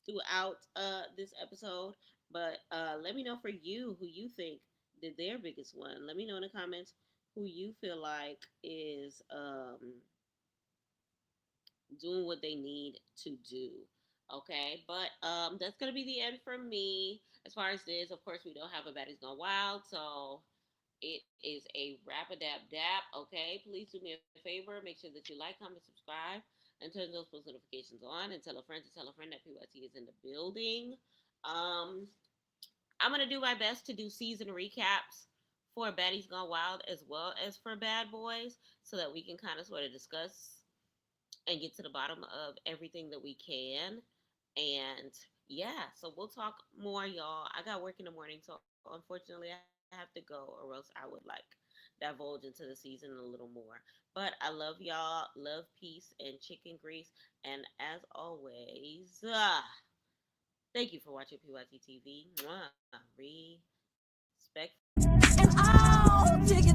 throughout this episode. But let me know for you who you think did their biggest one. Let me know in the comments who you feel like is doing what they need to do. Okay, but that's gonna be the end for me as far as this. Of course, we don't have a Baddies Gone Wild, so it is a wrap a dap dap. Okay, please do me a favor. Make sure that you like, comment, subscribe, and turn those post notifications on, and tell a friend to tell a friend that PYT is in the building. Um, I'm gonna do my best to do season recaps for Baddies Gone Wild as well as for Bad Boys, so that we can kind of sort of discuss and get to the bottom of everything that we can. And yeah, so we'll talk more, y'all. I got work in the morning, so unfortunately, I have to go, or else I would like divulge into the season a little more. But I love y'all, love, peace, and chicken grease. And as always, thank you for watching PYT TV. Mwah. Respect. And I'll dig it.